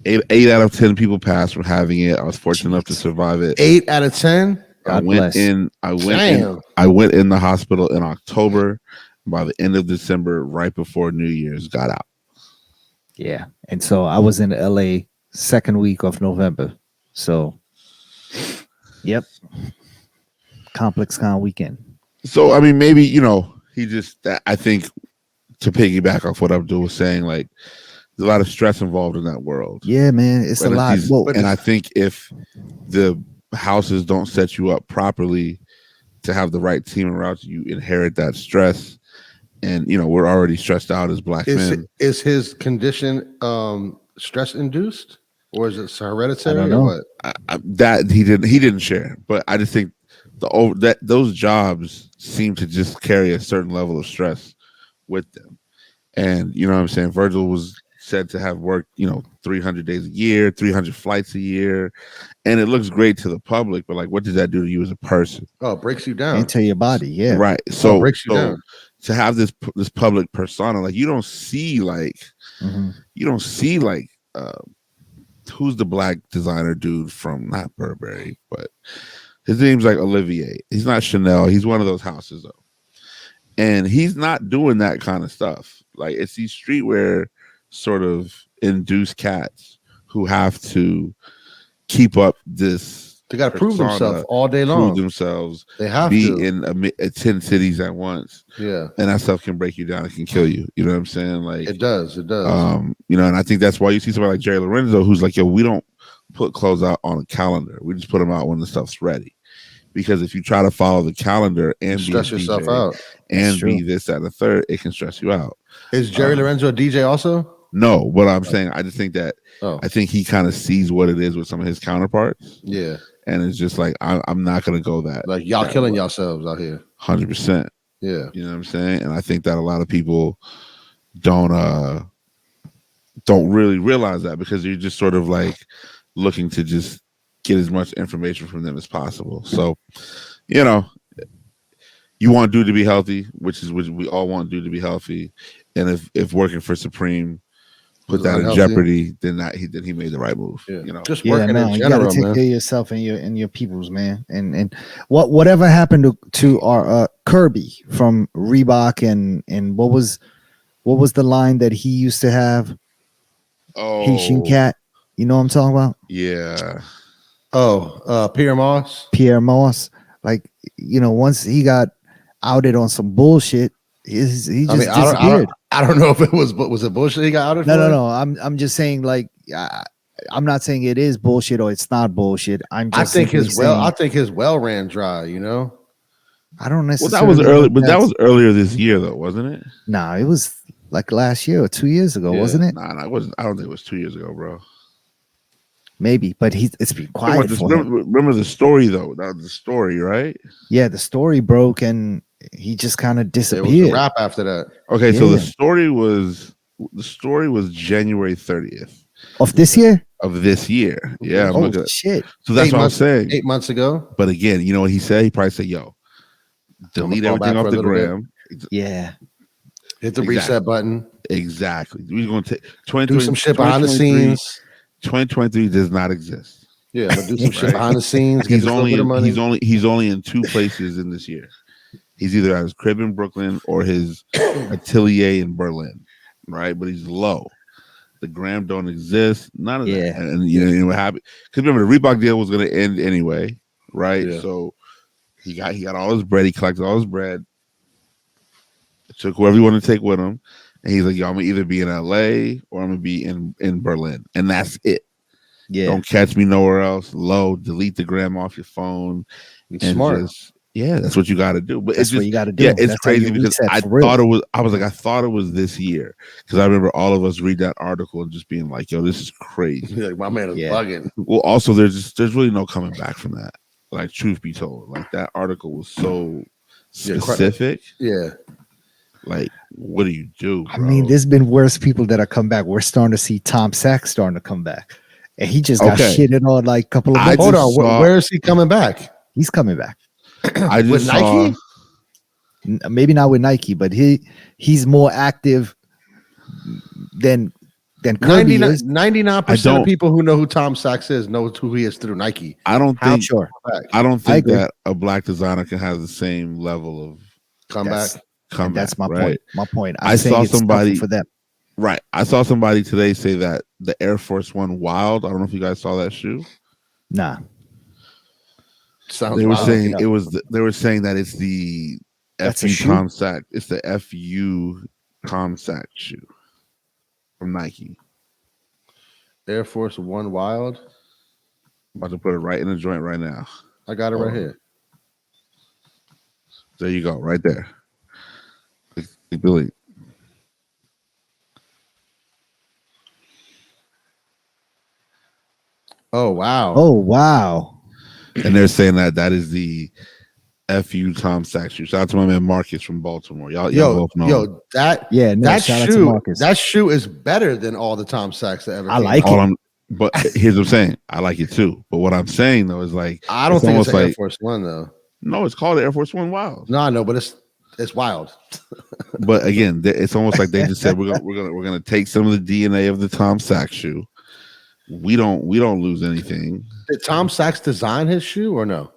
eight out of 10 people passed from having it. I was fortunate enough to survive it. 8 out of 10. I went in the hospital in October. By the end of December, right before New Year's, got out. Yeah. And so I was in LA second week of November. So yep. Complex Con weekend. So I mean, maybe, he just, I think, to piggyback off what Abdul was saying, like, there's a lot of stress involved in that world. Yeah, man. It's a lot. And I think if the houses don't set you up properly to have the right team around you, inherit that stress. And we're already stressed out as black men. Is his condition stress induced, or is it hereditary? I don't know. Or what? That he didn't share, but I just think those jobs seem to just carry a certain level of stress with them. And you know what I'm saying? Virgil was said to have worked 300 days a year, 300 flights a year, and it looks great to the public, but like, what does that do to you as a person? Oh, it breaks you down. Into your body. Yeah, right. So it breaks you down. To have this public persona, like, you don't see like who's the black designer dude from, not Burberry, but his name's like Olivier. He's not Chanel. He's one of those houses though, and he's not doing that kind of stuff. Like, it's these streetwear sort of induced cats who have to keep up this. They got to prove themselves all day long. Prove themselves. They have be to in 10 cities at once. Yeah, and that stuff can break you down. It can kill you. You know what I'm saying? Like, it does. It does. And I think that's why you see somebody like Jerry Lorenzo, who's like, yo, we don't put clothes out on a calendar. We just put them out when the stuff's ready. Because if you try to follow the calendar and stress be yourself DJ out and be this, that, and the third, it can stress you out. Is Jerry Lorenzo a DJ also? No, but I'm saying, I just think that I think he kind of sees what it is with some of his counterparts. Yeah. And it's just like, I'm not going to go that. Like, y'all killing yourselves out here. 100%. Yeah. You know what I'm saying? And I think that a lot of people don't really realize that, because you're just sort of like looking to just get as much information from them as possible. So, you want dude to be healthy, which is what we all want dude to be healthy. And if working for Supreme put that in jeopardy, then he made the right move. Yeah. Just working in general, you gotta take care of yourself and your peoples, man. And whatever happened to our Kirby from Reebok, and what was the line that he used to have? Haitian cat. You know what I'm talking about? Yeah. Pierre Moss. Pierre Moss. Like, once he got outed on some bullshit, he just disappeared. I don't know if it was it bullshit he got outed for? No. I'm just saying, like, I'm not saying it is bullshit or it's not bullshit. I think his well ran dry, I don't necessarily. Well, that was early, but that was earlier this year, though, wasn't it? Nah, it was like last year or 2 years ago, wasn't it? Nah, it wasn't. I don't think it was 2 years ago, bro. Maybe, but it's been quiet. Remember the story, though. That was the story, right? Yeah, the story broke and he just kind of disappeared. It was a wrap after that. Okay, so the story was January 30th of this year. Yeah. Oh shit! So that's what I'm saying. 8 months ago. But again, you know what he said? He probably said, "Yo, delete everything off the gram." Yeah. Hit the reset button. Exactly. We're going to do some shit behind the scenes. 2023 does not exist. Yeah, but do some shit behind the scenes. He's only in two places in this year. He's either at his crib in Brooklyn or his atelier in Berlin, right? But he's low. The gram don't exist. None of that. And what happened? Because remember, the Reebok deal was going to end anyway, right? Yeah. So he got all his bread. He collected all his bread. Took whoever you want to take with him. And he's like, yo, I'm going to either be in LA or I'm going to be in Berlin. And that's it. Yeah. Don't catch me nowhere else. Low. Delete the gram off your phone. It's smart. That's what you got to do. But that's what you got to do. Yeah, it's crazy because I thought it was this year, because I remember all of us read that article and just being like, yo, this is crazy. Like, my man is bugging. Well, also there's really no coming back from that. Like, truth be told, like, that article was so specific. Yeah. Like, what do you do, bro? I mean, there's been worse people that have come back. We're starting to see Tom Sachs starting to come back, and he just got shitted on like a couple of months. Hold on, where is he coming back? He's coming back. I just with Nike. Maybe not with Nike, but he's more active than Kirby is. 99% of people who know who Tom Sachs is know who he is through Nike. I don't think Sure. I don't think that a black designer can have the same level of Comeback. That's my right? point. My point. I saw somebody for them. Right. I saw somebody today say that the Air Force One Wild. I don't know if you guys saw that shoe. Nah. Sounds They were wild. saying it was. They were saying that it's the That's a FU shoe? Tom Sachs. It's the FU Tom Sachs shoe from Nike. Air Force One Wild. I'm about to put it right in the joint right now. I got it right here. There you go, right there. Delete. Oh wow. Oh wow. And they're saying that is the FU Tom Sachs shoe. Shout out to my man Marcus from Baltimore. Y'all both know. Yo, that shout out to shoe, Marcus. that shoe is better than all the Tom Sachs that ever. I came like out. it. But here's what I'm saying. I like it too. But what I'm saying though is like I don't think it's an like, Air Force One though. No, it's called Air Force One Wild. No, I know, but it's wild. But again, it's almost like they just said we're gonna take some of the DNA of the Tom Sachs shoe. We don't lose anything. Did Tom Sachs design his shoe or no?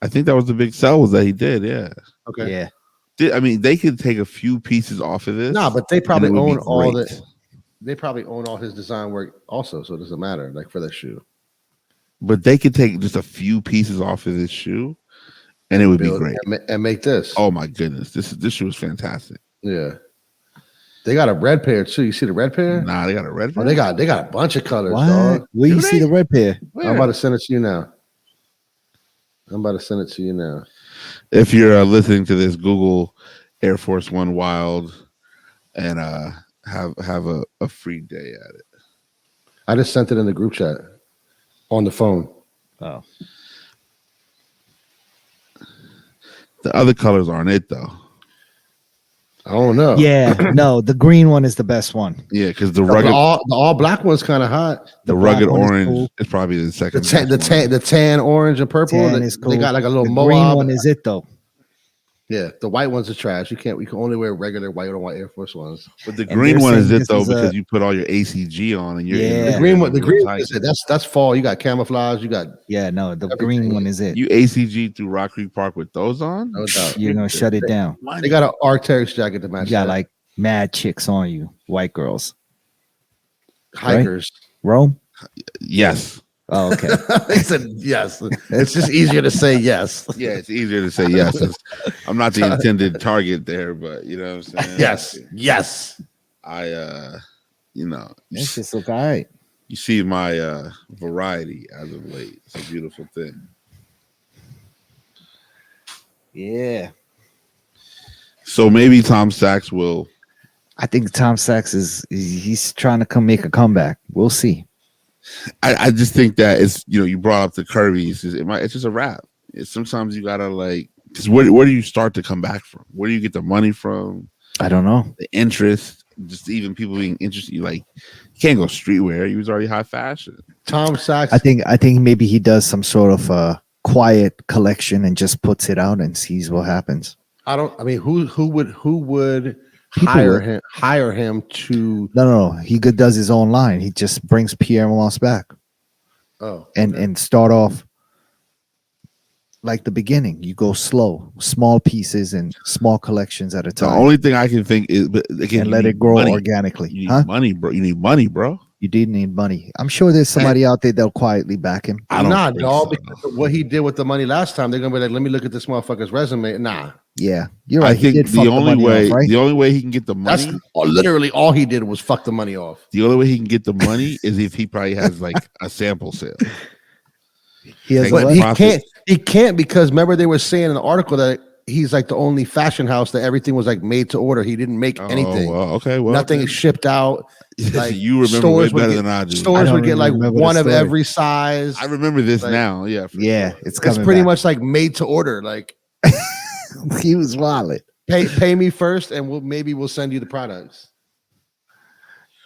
I think that was the big sell was that he did. Yeah. Okay. Yeah. I mean, they could take a few pieces off of this. No, but they probably and it would own be all great. the. They probably own all his design work also, so it doesn't matter. Like for that shoe, But they could take just a few pieces off of this shoe, and it would be great. and make this. Oh my goodness, this shoe is fantastic. Yeah. They got a red pair too. You see the red pair? Nah, they got a red pair. Oh, they got a bunch of colors, What? dog. Where you Do see they? the red pair? I'm about to send it to you now. If you're listening to this, Google Air Force One Wild, and have a free day at it. I just sent it in the group chat on the phone. Oh. The other colors aren't it though. I don't know. Yeah, no, the green one is the best one. Yeah, because the The rugged all black one's kind of hot. the black rugged one is orange cool. is probably the second. The tan, orange, and purple. Tan They, is cool. they got like a little The Moab. green one is it though. Yeah, the white ones are trash. We can only wear regular white on white Air Force Ones. But the And green they're one is saying it this though is because you put all your ACG on and you're Yeah. The green one, tight. is it. That's fall. You got camouflage. You got Yeah, no, the Everything. green one is it. You ACG through Rock Creek Park with those on. no doubt. You're gonna shut it down. They got an Arc'teryx jacket to match. You got that. like mad chicks on you, white girls. hikers. Rome? Yes. Oh, okay. They said yes. It's just easier to say yes. Yeah, it's easier to say yes. I'm not the intended target there, but you know what I'm saying. Yes. This just look all right. You see my variety as of late. It's a beautiful thing. Yeah. So maybe Tom Sachs will. I think Tom Sachs he's trying to come make a comeback. We'll see. I just think that it's you brought up the Kirby's. It's just a wrap. Sometimes you gotta because where do you start to come back from? Where do you get the money from? I don't know. The interest, just even people being interested. You can't go streetwear. He was already high fashion. Tom Sachs. I think maybe he does some sort of quiet collection and just puts it out and sees what happens. I mean, who would People hire him to? No. He does his own line. He just brings Pierre Moss back Oh, and start off like the beginning. You go slow, small pieces and small collections at a The time. only thing I can think is, but again, and you let need it grow money. organically. You need Huh? money, bro. You need money, bro. You did need money. I'm sure there's somebody out there that'll quietly back him. I don't nah, think dog. so. Because of what he did with the money last time, they're gonna be like, "Let me look at this motherfucker's resume." Nah, Yeah, you're I right. He think did fuck the only money way off, right? the only way he can get the that's money, literally all he did was fuck the money off. the only way he can get the money is if he probably has a sample sale. He has Take what? But he Profit. can't because remember they were saying in the article that he's like the only fashion house that everything was like made to order. He didn't make anything. Well, okay, well, Nothing is shipped out. Like, you remember way stores would better get- than I do. Stores don't would get like remember the one of story. every size. I remember this Like, now. Yeah, for Yeah, sure. it's coming. It's pretty back. much like made to order. Like He was wallet. pay me first, and we'll send you the products.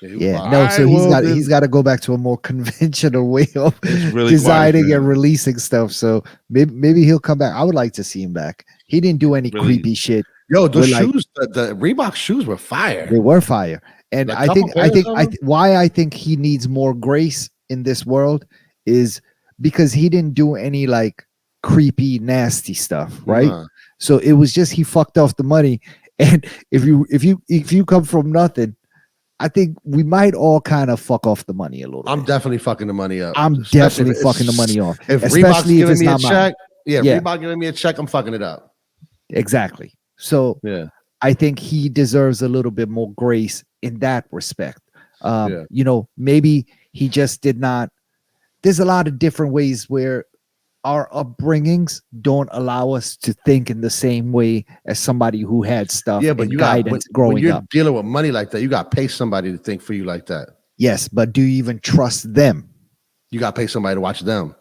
Yeah, Wow. no. So Alright, well, he's got to go back to a more conventional way of It's really designing quiet, and man. releasing stuff. So maybe he'll come back. I would like to see him back. He didn't do any Really- creepy shit Yo, the We're like, shoes, the Reebok shoes were fire. they were fire. And Like, I couple think, pairs of them? why I think he needs more grace in this world is because he didn't do any like creepy, nasty stuff, right? Nah. So it was just he fucked off the money. And if you come from nothing, I think we might all kind of fuck off the money a little I'm bit. definitely fucking the money up. I'm Especially definitely if it's- fucking the money off. If Reebok's Especially if giving it's me a not mine. check, yeah, Yeah. Reebok giving me a check, I'm fucking it up. Exactly. So Yeah. I think he deserves a little bit more grace in that respect. Yeah. You know, maybe he just did not. There's a lot of different ways where our upbringings don't allow us to think in the same way as somebody who had stuff Yeah, but and you got when guidance growing you're up. dealing with money like that, you got to pay somebody to think for you like that. Yes, but do you even trust them? You got to pay somebody to watch them.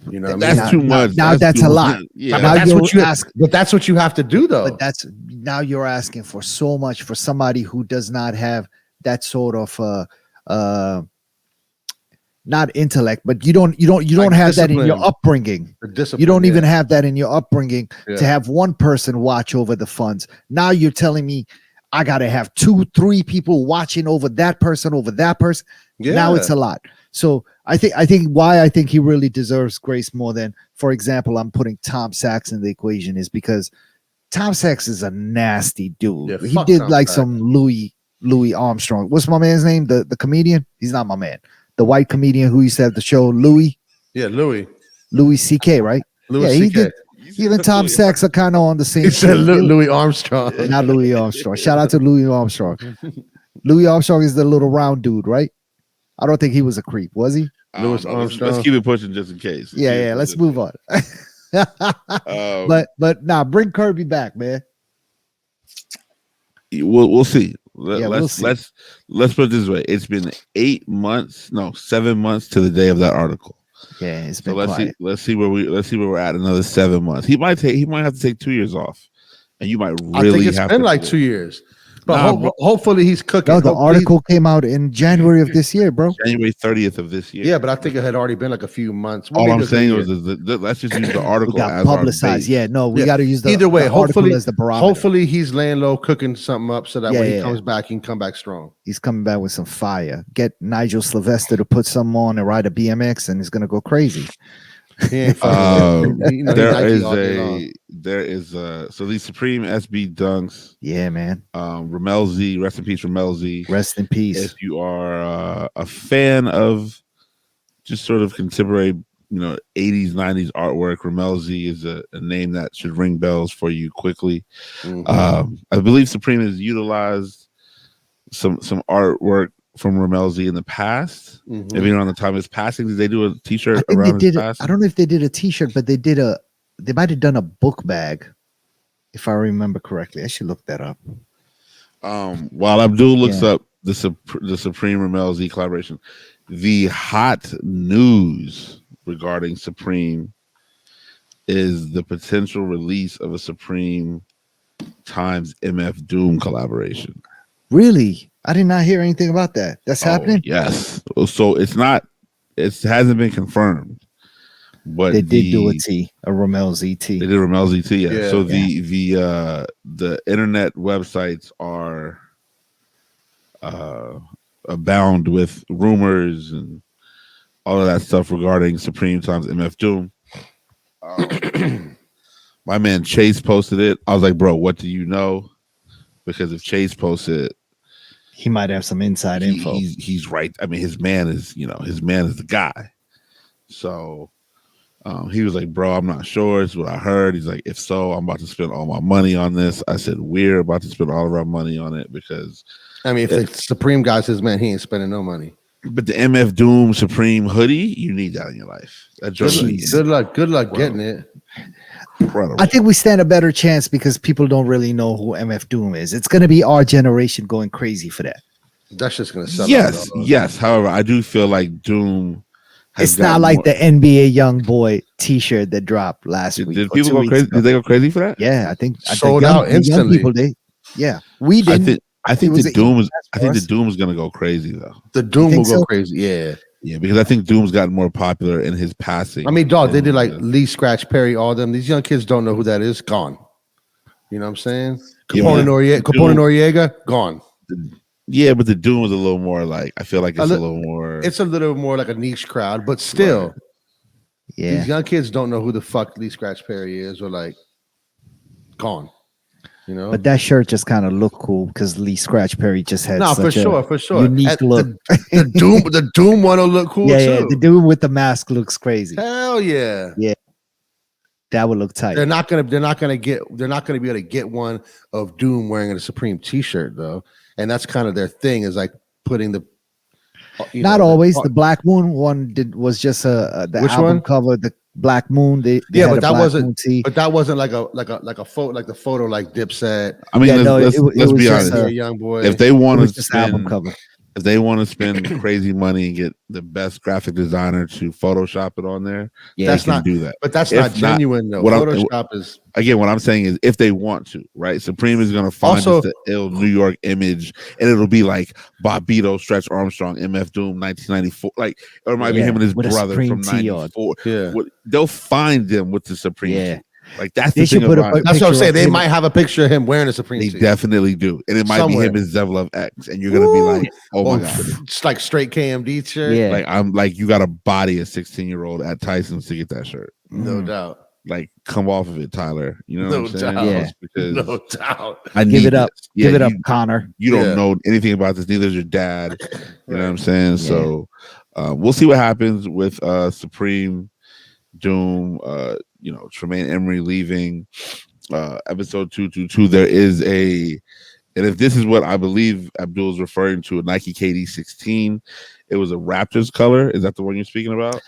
You know what I mean? That's Now- too much. now that's too a lot. much. Yeah. Now that's you're what you ask- but that's what you have to do though. But that's now you're asking for so much for somebody who does not have that sort of not intellect, but you don't Like have that in your discipline. upbringing. The discipline, You don't yeah. even have that in your upbringing Yeah. to have one person watch over the funds. Now you're telling me I got to have 2-3 people watching over that person. Now it's a lot. So I think why I think he really deserves grace more than, for example, I'm putting Tom Sachs in the equation is because Tom Sachs is a nasty dude. Yeah, He fuck did Tom like Sachs. some Louis Armstrong. What's my man's name? The comedian? He's not my man. The white comedian who used to have the show Louis CK, right? Louis Yeah, he CK. did. Even Tom Sachs are kind of on the same. He said shit. Louis Armstrong. Not Louis Armstrong. Shout out to Louis Armstrong. Louis Armstrong is the little round dude, right? I don't think he was a creep, was he? Louis Let's Armstrong. keep it pushing just in case. Yeah. Let's move on. Um, but nah, bring Kirby back, man. we'll see. Yeah, we'll see. Let's put it this way. It's been 7 months to the day of that article. Yeah, it's So been quiet. let's see where we're at another 7 months. He might have to take 2 years off, and you might really I think it's have been to like 2 years. But Nah, bro. hopefully he's cooking. No, the Hopefully article came out in January of this year, bro. January 30th of this year. Yeah, but I think it had already been like a few months. All I'm Maybe saying a was year. let's just use the We article got as our publicized. base. Yeah, no, we Yeah. got to use the Either way, the article hopefully as the barometer. hopefully he's laying low, cooking something up so that Yeah, when he yeah. comes back, he can come back strong. He's coming back with some fire. Get Nigel Sylvester to put some on and ride a BMX, and it's gonna go crazy. He ain't fucking. You know, he There Nike is all day long. so these Supreme SB dunks, Yeah, man. Ramelzi, rest in peace, Ramelzi. Rest in peace. If you are a fan of just sort of contemporary, 80s, 90s artwork, Ramelzi is a name that should ring bells for you quickly. Mhm. I believe Supreme has utilized some artwork from Ramelzi in the past. Mhm. Maybe around the time of his passing, did they do a I T-shirt think they around his did. passing? I don't know if they did a T-shirt, but they might have done a book bag, if I remember correctly. I should look that up. While Abdul looks Yeah. up the Supreme Ramelzi collaboration, the hot news regarding Supreme is the potential release of a Supreme times MF Doom collaboration. Really, I did not hear anything about that. That's happening. Yes. So it hasn't been confirmed, but They did do a Ramelzi T. They did Ramelzi T. Yeah. Yeah. So the internet websites are abound with rumors and all of that stuff regarding Supreme times MF Doom. My man Chase posted it. I was like, bro, what do you know? Because if Chase posted it, He might have some inside info. he's right. I mean, his man is the guy. So he was like, bro, I'm not sure. It's what I heard. He's like, if so, I'm about to spend all my money on this. I said, we're about to spend all of our money on it because I mean, if the Supreme guy's his man, he ain't spending no money. but the MF Doom Supreme hoodie, you need that in your life. That Good luck Bro. getting it. incredible. I think we stand a better chance because people don't really know who MF Doom is. It's going to be our generation going crazy for that. That's just gonna sell. Yes, out, dog. yes. However, I do feel like Doom has It's not gotten like more- the NBA Young Boy T-shirt that dropped last week. Did or people 2 go weeks crazy? ago. Did they go crazy for that? Yeah, I think Sold young, out the young instantly. people, we I didn't. think It was the an Doom easy is. pass I for think the us. Doom is gonna go crazy though. The Doom will think go so? crazy. Yeah. Yeah, because I think Doom's gotten more popular in his passing. I mean, dog, they And, did like Lee Scratch Perry, all them. These young kids don't know who that is. Gone. You know what I'm saying? Yeah, Capone Noriega, gone. Yeah, but the Doom was a little more like, I feel like it's a little more. It's a little more like a niche crowd, but still, Yeah. these young kids don't know who the fuck Lee Scratch Perry is, or like, gone. You know, But that shirt just kind of looked cool because Lee Scratch Perry just had no, such for sure. unique look. The Doom one will look cool yeah, too. yeah, the dude with the mask looks crazy. Hell yeah. Yeah, that would look tight. They're not gonna be able to get one of Doom wearing a Supreme T-shirt though, and that's kind of their thing, is like putting the. Not always. The Black Moon one was just the Which album one? cover. The Black Moon. They Yeah, had but a that Black wasn't. Moon tee. But that wasn't like a photo, like the photo like Dipset. I mean, Yeah, no, let's it was be just honest. a Young boy. If they It want to was just album spend, cover. if they want to spend crazy money and get the best graphic designer to Photoshop it on there, Yeah, they can do that. But that's If not genuine though. what Photoshop is. Again, what I'm saying is, if they want to, right? Supreme is going to find Also- just the ill New York image, and it'll be like Bobbito, Stretch Armstrong, MF Doom, 1994. Like, or it might be him and his with a brother Supreme from tee on. 94. Yeah. They'll find them with the Supreme Yeah. tee. Like, that's They the should thing put about a it. That's what I'm picture saying. of They him. might have a picture of him wearing a Supreme They tee. definitely do, and it might Somewhere. be him as Zevlov X, and you're gonna be like, "Oh my god!" It's like straight KMD shirt. Yeah. Like, I'm like, you got to body a 16-year-old at Tyson's to get that shirt. No doubt. Like, come off of it, Tyler. You know No what I'm saying? doubt. Yeah. Because No doubt. I Give need it up. this. Yeah, Give it up, you- Connor. You don't Yeah. know anything about this. Neither is your dad. You know what I'm saying? Yeah. So we'll see what happens with Supreme, Doom. Tremaine Emory leaving. Episode 222. There is and if this is what I believe Abdul is referring to, a Nike KD 16. It was a Raptors color. Is that the one you're speaking about?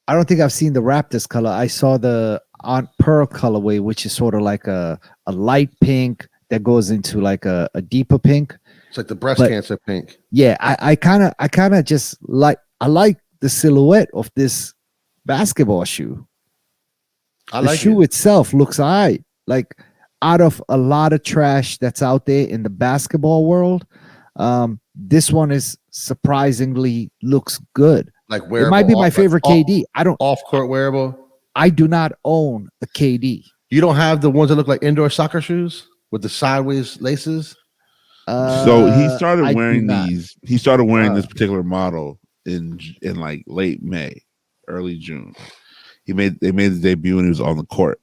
I don't think I've seen the Raptors color. I saw the Aunt Pearl colorway, which is sort of like a light pink that goes into like a deeper pink. It's like the breast But- cancer pink. Yeah, I kind of just like the silhouette of this basketball shoe. I The like shoe it. itself looks alright. Like, out of a lot of trash that's out there in the basketball world, this one is surprisingly looks good. Like It wearable. might be my favorite KD. Off court wearable. I do not own a KD. You don't have the ones that look like indoor soccer shoes with the sideways laces. So he I started do wearing not. these. He started wearing Wow. this particular model in like late May, early June. They made his debut and he was on the court.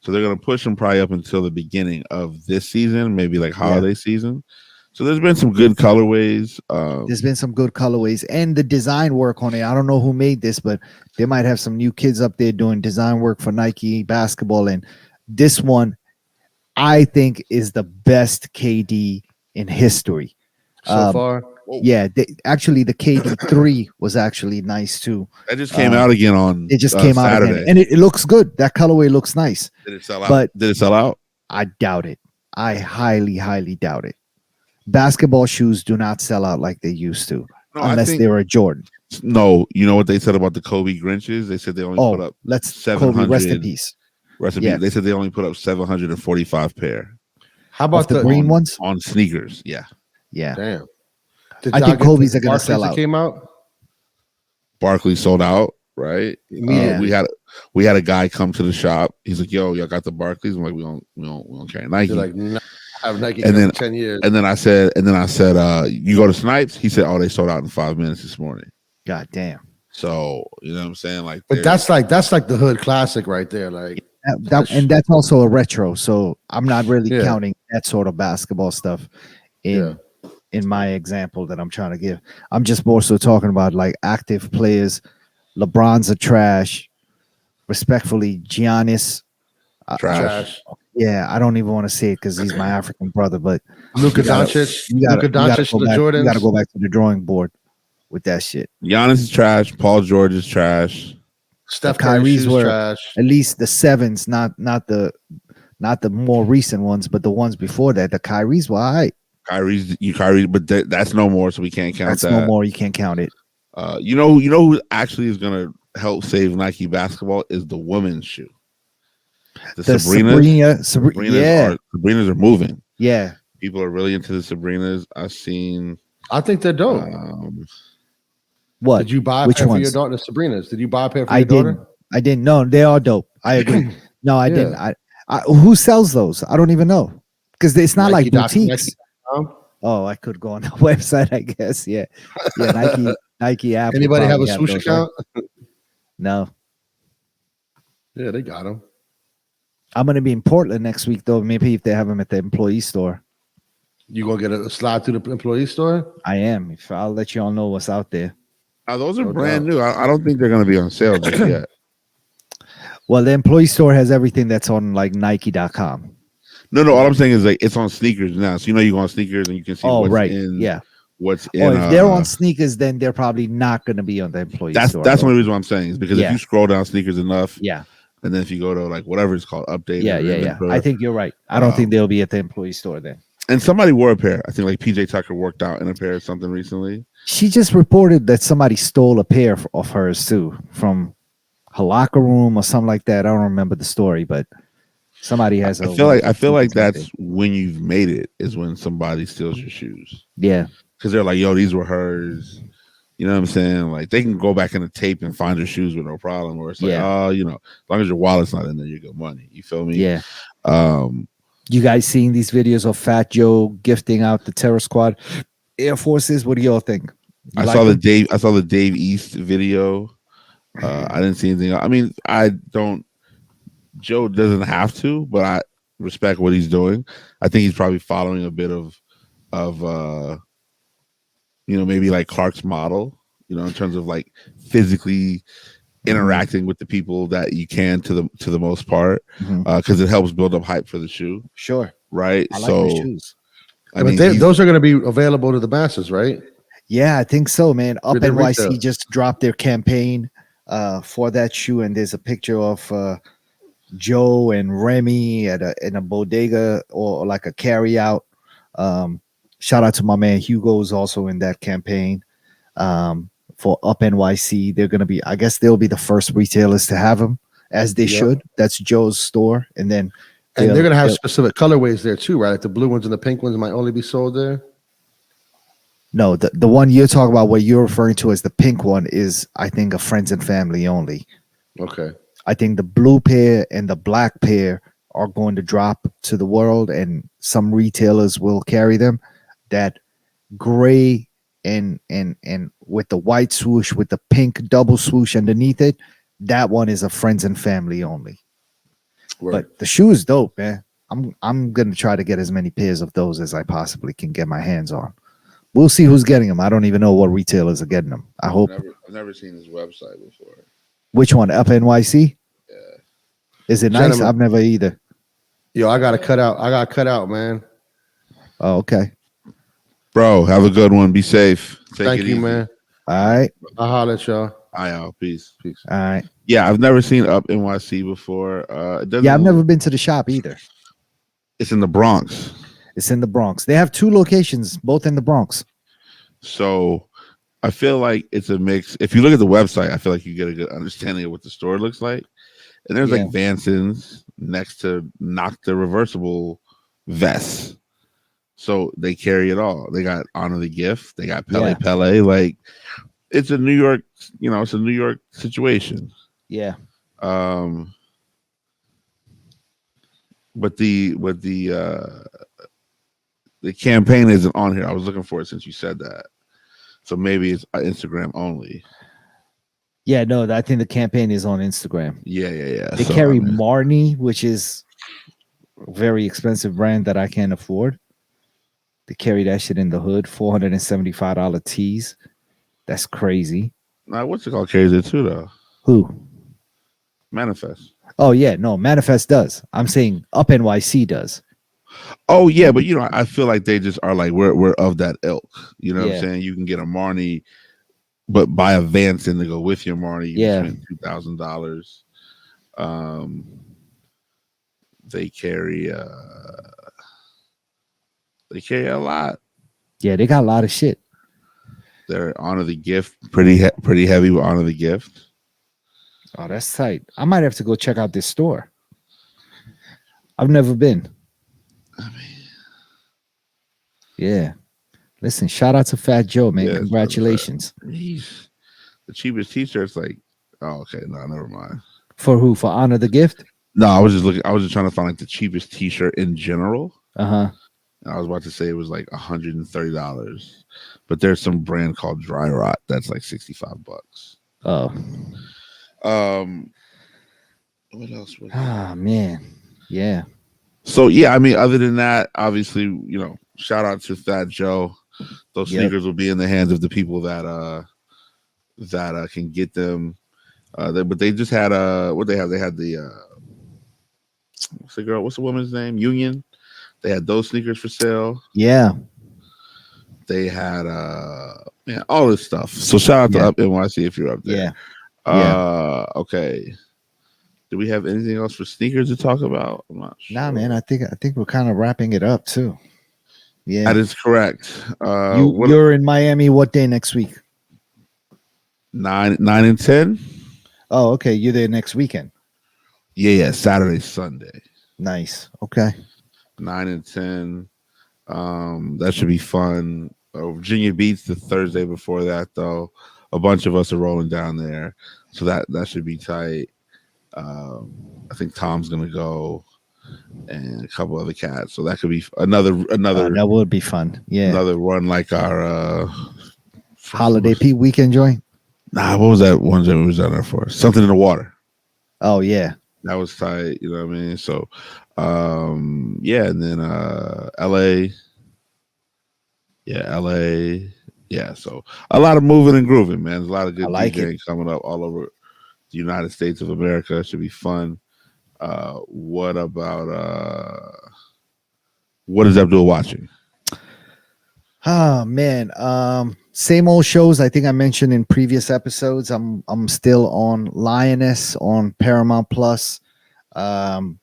So they're gonna push him probably up until the beginning of this season, maybe like holiday season. So there's been some good colorways. There's been some good colorways and the design work on it. I don't know who made this, but they might have some new kids up there doing design work for Nike basketball. And this one, I think, is the best KD in history. So far. Yeah, actually, the KD 3 was actually nice too. That just came out again on. It just came out Saturday. again, and it looks good. That colorway looks nice. Did it sell out? But- Did it sell out? I doubt it. I highly, highly doubt it. Basketball shoes do not sell out like they used to, No, I unless think- they were a Jordan. No, you know what they said about the Kobe Grinches? They said they only put Oh, up let's 700 Kobe, rest in peace. recipes. Yeah. They said they only put up 745 pair How Of about the green ones, on sneakers. Yeah. yeah. Damn. Did I y'all think get Kobe's the are gonna Barclays sell that out. Came out. Barkley sold out, right? Yeah. We had a guy come to the shop. He's like, "Yo, y'all got the Barclays?" I'm like, "We don't carry Nike." They're like, no, I have Nike And for then- 10 years. and then I said, "You go to Snipes?" He said, "Oh, they sold out in 5 minutes this morning." God damn. So you know what I'm saying? Like, But that's like the hood classic right there. Like And that's also a retro. So I'm not really Yeah. counting that sort of basketball stuff in my example that I'm trying to give. I'm just more so talking about like active players. LeBron's a trash. Respectfully, Giannis. trash. Yeah, I don't even want to say it because he's my African brother, but Luka you gotta- Doncic, you gotta Luka Doncic, go the back- Jordans. You got to go back to the drawing board with that shit. Giannis is trash. Paul George is trash. Steph The Curry Kyries shoes were- trash. At least the sevens, not the more recent ones, but the ones before that. The Kyries were all right. Kyrie, but that's no more, so we can't count That's that. no more. You can't count it. You know who actually is gonna help save Nike basketball is the women's shoe. The Sabrinas. Sabrinas are moving. Yeah. People are really into the Sabrinas. I've seen. I think they're dope. What? Did you buy a Which pair for your ones? daughter? The Sabrinas. Did you buy a pair for I your didn't. daughter? I didn't. No, they are dope. I agree. No, I Yeah. didn't. Who sells those? I don't even know because it's not like boutiques. Nike.com. Oh, I could go on the website, I guess. Yeah, yeah. Nike app. Would Anybody have a probably swoosh those, right? account? No, Yeah, they got them. I'm gonna be in Portland next week though. Maybe if they have them at the employee store. You gonna get a slide through the employee store? I am. If I'll let you all know what's out there. Those are No brand doubt. new. I don't think they're going to be on sale just yet. Well, the employee store has everything that's on like Nike.com. No. All I'm saying is like it's on sneakers now. So you go on sneakers and you can see Oh, what's right. in. Yeah. What's in? Oh, if they're on sneakers, then they're probably not going to be on the employee store. That's the only reason why I'm saying is because if Yeah. you scroll down sneakers enough, Yeah. and then if you go to like whatever it's called, update. Yeah. I think you're right. I don't think they'll be at the employee store then. And somebody wore a pair. I think like PJ Tucker worked out in a pair or something recently. She just reported that somebody stole a pair of hers too from her locker room or something like that. I don't remember the story, but somebody has. I feel like that's when you've made it is when somebody steals your shoes. Yeah, because they're like, yo, these were hers. You know what I'm saying? Like they can go back in the tape and find your shoes with no problem. Or it's like, oh, as long as your wallet's not in there, you get money. You feel me? Yeah. You guys seeing these videos of Fat Joe gifting out the Terror Squad Air Forces? What do y'all think? I saw the Dave East video. I didn't see anything. I mean, I don't. Joe doesn't have to, but I respect what he's doing. I think he's probably following a bit of maybe like Clark's model, in terms of like physically interacting with the people that you can to the most part, because it helps build up hype for the shoe. Sure. Right. I like the shoes. Those are going to be available to the masses, right? Yeah, I think so, man. Up Within NYC retail. just dropped their campaign for that shoe, and there's a picture of Joe and Remy in a bodega or like a carry out. Shout out to my man Hugo's also in that campaign for Up NYC. They're gonna be, I guess they'll be the first retailers to have them, as they should. That's Joe's store, and then they're gonna have specific colorways there too, right? Like the blue ones and the pink ones might only be sold there. No, the one you're talking about, what you're referring to as the pink one, is I think a friends and family only. Okay. I think the blue pair and the black pair are going to drop to the world, and some retailers will carry them. That gray and with the white swoosh with the pink double swoosh underneath it, that one is a friends and family only. Right. But the shoe is dope, man. I'm gonna try to get as many pairs of those as I possibly can get my hands on. We'll see who's getting them. I don't even know what retailers are getting them. I hope. I've never seen this website before. Which one? Up NYC? Yeah. Is it nice? I've never either. Yo, I got cut out, man. Oh, okay. Bro, have a good one. Be safe. Thank you, man. All right. I'll holler at y'all. All right, peace. All right. Yeah, I've never seen Up NYC before. I've never been to the shop either. It's in the Bronx. It's in the Bronx. They have 2 locations, both in the Bronx. So I feel like it's a mix. If you look at the website, I feel like you get a good understanding of what the store looks like. And there's like Vansons next to Nocta reversible vests. So they carry it all. They got Honor the Gift. They got Pele Pele. Like it's a New York, it's a New York situation. Yeah. But the campaign isn't on here. I was looking for it since you said that. So maybe it's Instagram only. Yeah, no, I think the campaign is on Instagram. Yeah. They carry Marni, which is a very expensive brand that I can't afford. They carry that shit in the hood, $475 tees. That's crazy. Now, what's it called? Carries it too, though. Who? Manifest. Oh yeah, no, Manifest does. I'm saying Up NYC does. Oh yeah, but I feel like they just are like we're of that ilk. You know what I'm saying? You can get a Marni, but buy a Vanson to go with your Marni. You spend $2,000. They carry a lot. Yeah, they got a lot of shit. They're Honor the Gift, pretty heavy with Honor the Gift. Oh, that's tight. I might have to go check out this store. I've never been. Yeah. Listen, shout out to Fat Joe, man. Yeah, congratulations. The cheapest t-shirt's like, oh, okay. No, never mind. For who? For Honor the Gift? No, I was just looking. I was just trying to find like the cheapest T-shirt in general. Uh-huh. I was about to say it was like $130, but there's some brand called Dry Rot that's like $65. Oh. Um, what else was there? Ah, man. Yeah. So yeah, I mean, other than that, obviously, shout out to Fat Joe. Those Yep. sneakers will be in the hands of the people that can get them. But they just had what they have? They had the what's the girl? What's the woman's name? Union. They had those sneakers for sale. Yeah. They had man, all this stuff. So shout out to Yeah. Up NYC if you're up there. Yeah. Yeah. Okay. Do we have anything else for sneakers to talk about? I'm not sure. Nah, man. I think we're kind of wrapping it up too. Yeah. That is correct. You're in Miami what day next week? 9 and 10? Oh, okay. You're there next weekend. Yeah, Saturday, Sunday. Nice. Okay. 9 and 10. That should be fun. Virginia Beach the Thursday before that, though. A bunch of us are rolling down there, so that should be tight. I think Tom's gonna go, and a couple other cats. So that could be another That would be fun. Yeah. another run like our Holiday Pete weekend joint. Nah, what was that one that we was down there for? Something in the water. Oh yeah. That was tight. You know what I mean? So, yeah, and then LA. Yeah, LA. Yeah, so a lot of moving and grooving, man. There's a lot of good DJing coming up all over the United States of America. It should be fun. What about what is Abdul watching? Oh man. Same old shows. I think I mentioned in previous episodes. I'm still on Lioness on Paramount Plus. I'm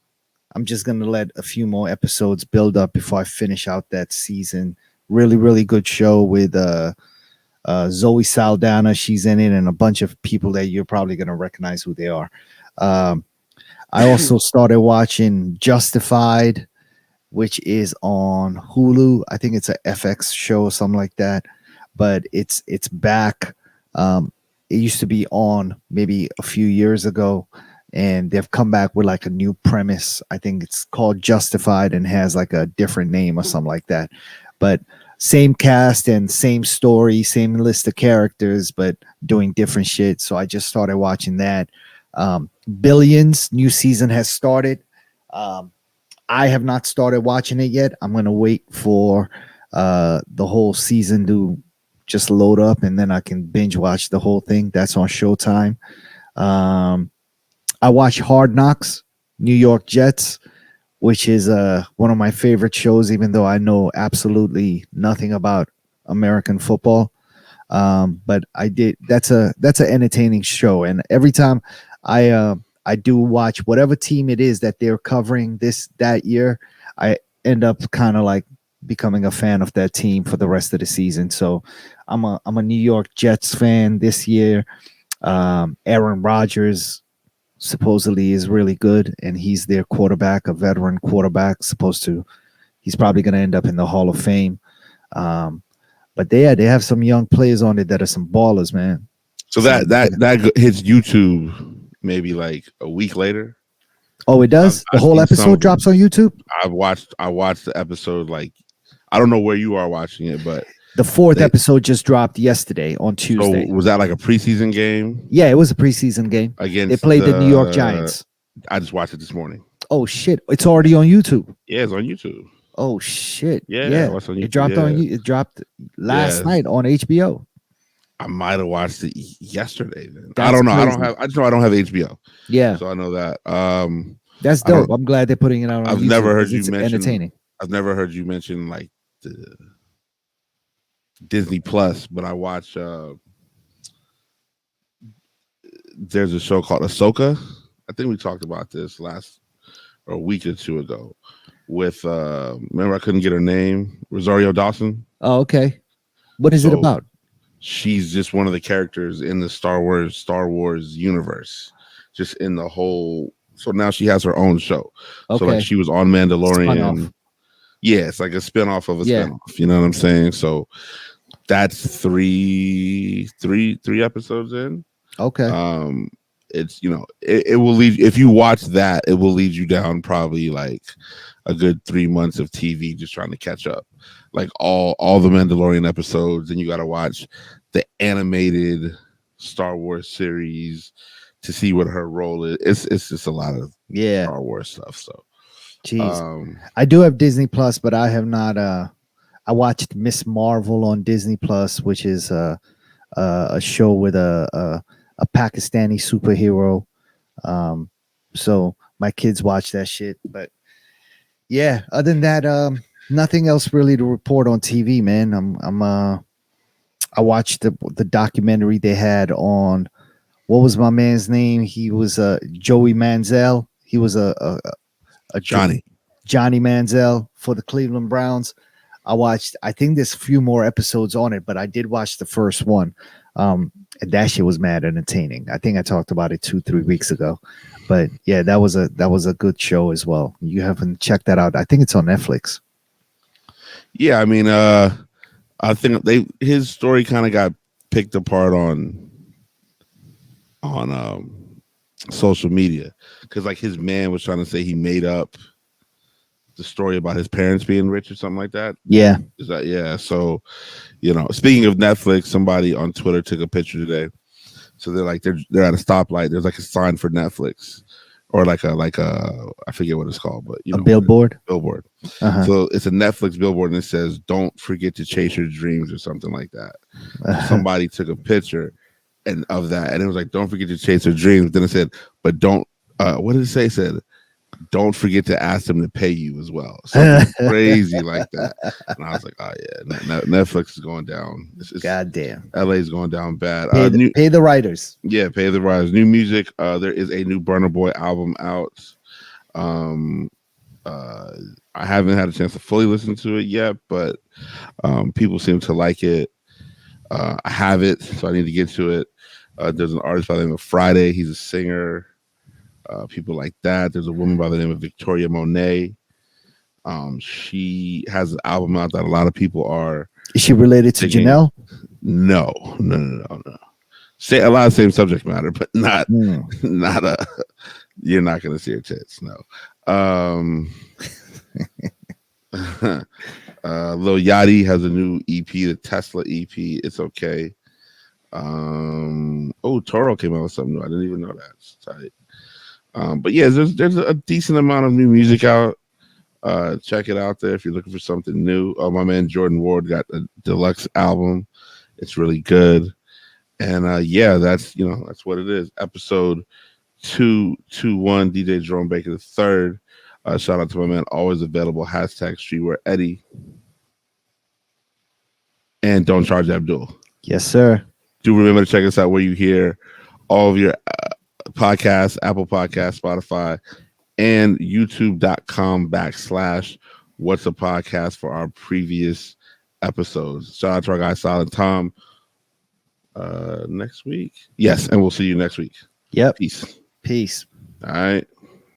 just gonna let a few more episodes build up before I finish out that season. Really, really good show with Zoe Saldana. She's in it, and a bunch of people that you're probably gonna recognize who they are. I also started watching Justified, which is on Hulu. I think it's a FX show or something like that, but it's back. It used to be on maybe a few years ago, and they've come back with like a new premise. I think it's called Justified and has like a different name or something like that. But same cast and same story, same list of characters, but doing different shit. So I just started watching that. Billions, new season has started. I have not started watching it yet. I'm gonna wait for the whole season to just load up, and then I can binge watch the whole thing. That's on Showtime. I watch Hard Knocks, New York Jets, which is one of my favorite shows, even though I know absolutely nothing about American football. But I did. That's an entertaining show, and every time I do watch whatever team it is that they're covering that year, I end up kind of like becoming a fan of that team for the rest of the season. So I'm a New York Jets fan this year. Aaron Rodgers supposedly is really good, and he's their quarterback, a veteran quarterback. He's probably going to end up in the Hall of Fame. But they have some young players on it that are some ballers, man. So that hits YouTube maybe like a week later. Oh, it does. The whole episode drops on YouTube. I watched the episode. Like, I don't know where you are watching it, but the fourth episode just dropped yesterday on Tuesday. So was that like a preseason game? Yeah, it was a preseason game. Against they played the New York Giants. I just watched it this morning. Oh shit! It's already on YouTube. Yeah, it's on YouTube. Oh shit! Yeah. It's on YouTube. It dropped It dropped last night on HBO. I might have watched it yesterday. Then That's I don't know. crazy. I just know I don't have HBO. Yeah, so I know that. That's dope. I'm glad they're putting it out on I've YouTube. Never heard you mention. Entertaining. I've never heard you mention like the Disney Plus, but I watch. There's a show called Ahsoka. I think we talked about this a week or two ago. With remember I couldn't get her name, Rosario Dawson. Oh, okay. What is it about? She's just one of the characters in the Star Wars universe, just in the whole. So now she has her own show. Okay. So like she was on Mandalorian. Yeah, it's like a spinoff of a spinoff. You know what I'm saying? So that's three episodes in. Okay. it's it will lead, if you watch that, it will lead you down probably like a good 3 months of TV just trying to catch up, like all the Mandalorian episodes, and you got to watch the animated Star Wars series to see what her role is. It's just a lot of Yeah. Star Wars stuff. So Jeez. I do have Disney Plus, but I have not I watched Miss Marvel on Disney Plus, which is a show with a Pakistani superhero. So my kids watch that shit. But yeah, other than that, nothing else really to report on TV, man. I watched the documentary they had on, what was my man's name? He was Joey Manziel. He was a Johnny Manziel for the Cleveland Browns. I watched, I think there's a few more episodes on it, but I did watch the first one. And that shit was mad entertaining. I think I talked about it 2-3 weeks ago. But yeah, that was a good show as well. You haven't checked that out. I think it's on Netflix. Yeah, I mean, I think his story kind of got picked apart on social media, because like his man was trying to say he made up the story about his parents being rich or something like that. Yeah. Is that, yeah? So, speaking of Netflix, somebody on Twitter took a picture today. So they're at a stoplight. There's like a sign for Netflix, or like a I forget what it's called, but a billboard. Billboard. Uh-huh. So it's a Netflix billboard, and it says, "Don't forget to chase your dreams," or something like that. So somebody took a picture and of that, and it was like, "Don't forget to chase your dreams." Then it said, "But don't." What did it say? It said, "Don't forget to ask them to pay you as well." Something crazy like that. And I was like, "Oh yeah, Netflix is going down. God damn, LA is going down bad." Pay the writers. Yeah, pay the writers. New music. There is a new Burna Boy album out. I haven't had a chance to fully listen to it yet, but people seem to like it. I have it, so I need to get to it. There's an artist by the name of Friday. He's a singer. People like that. There's a woman by the name of Victoria Monet. She has an album out that a lot of people are. Is she related to thinking, Janelle? No. Say a lot of same subject matter, but not a. You're not gonna see her tits. No. Lil Yachty has a new EP, the Tesla EP. It's okay. Toro came out with something new. I didn't even know that. It's tight. But yeah, there's a decent amount of new music out. Check it out there if you're looking for something new. My man Jordan Ward got a deluxe album. It's really good. And yeah, that's what it is. Episode 221, DJ Jerome Baker III. Shout out to my man, always available, #Streetwear Eddie. And don't charge Abdul. Yes, sir. Do remember to check us out where you hear all of your podcasts, Apple Podcasts, Spotify, and youtube.com/Whats'a Podcast for our previous episodes. Shout out to our guy Silent Tom. Next week. Yes, and we'll see you next week. Yep. Peace. Peace. All right.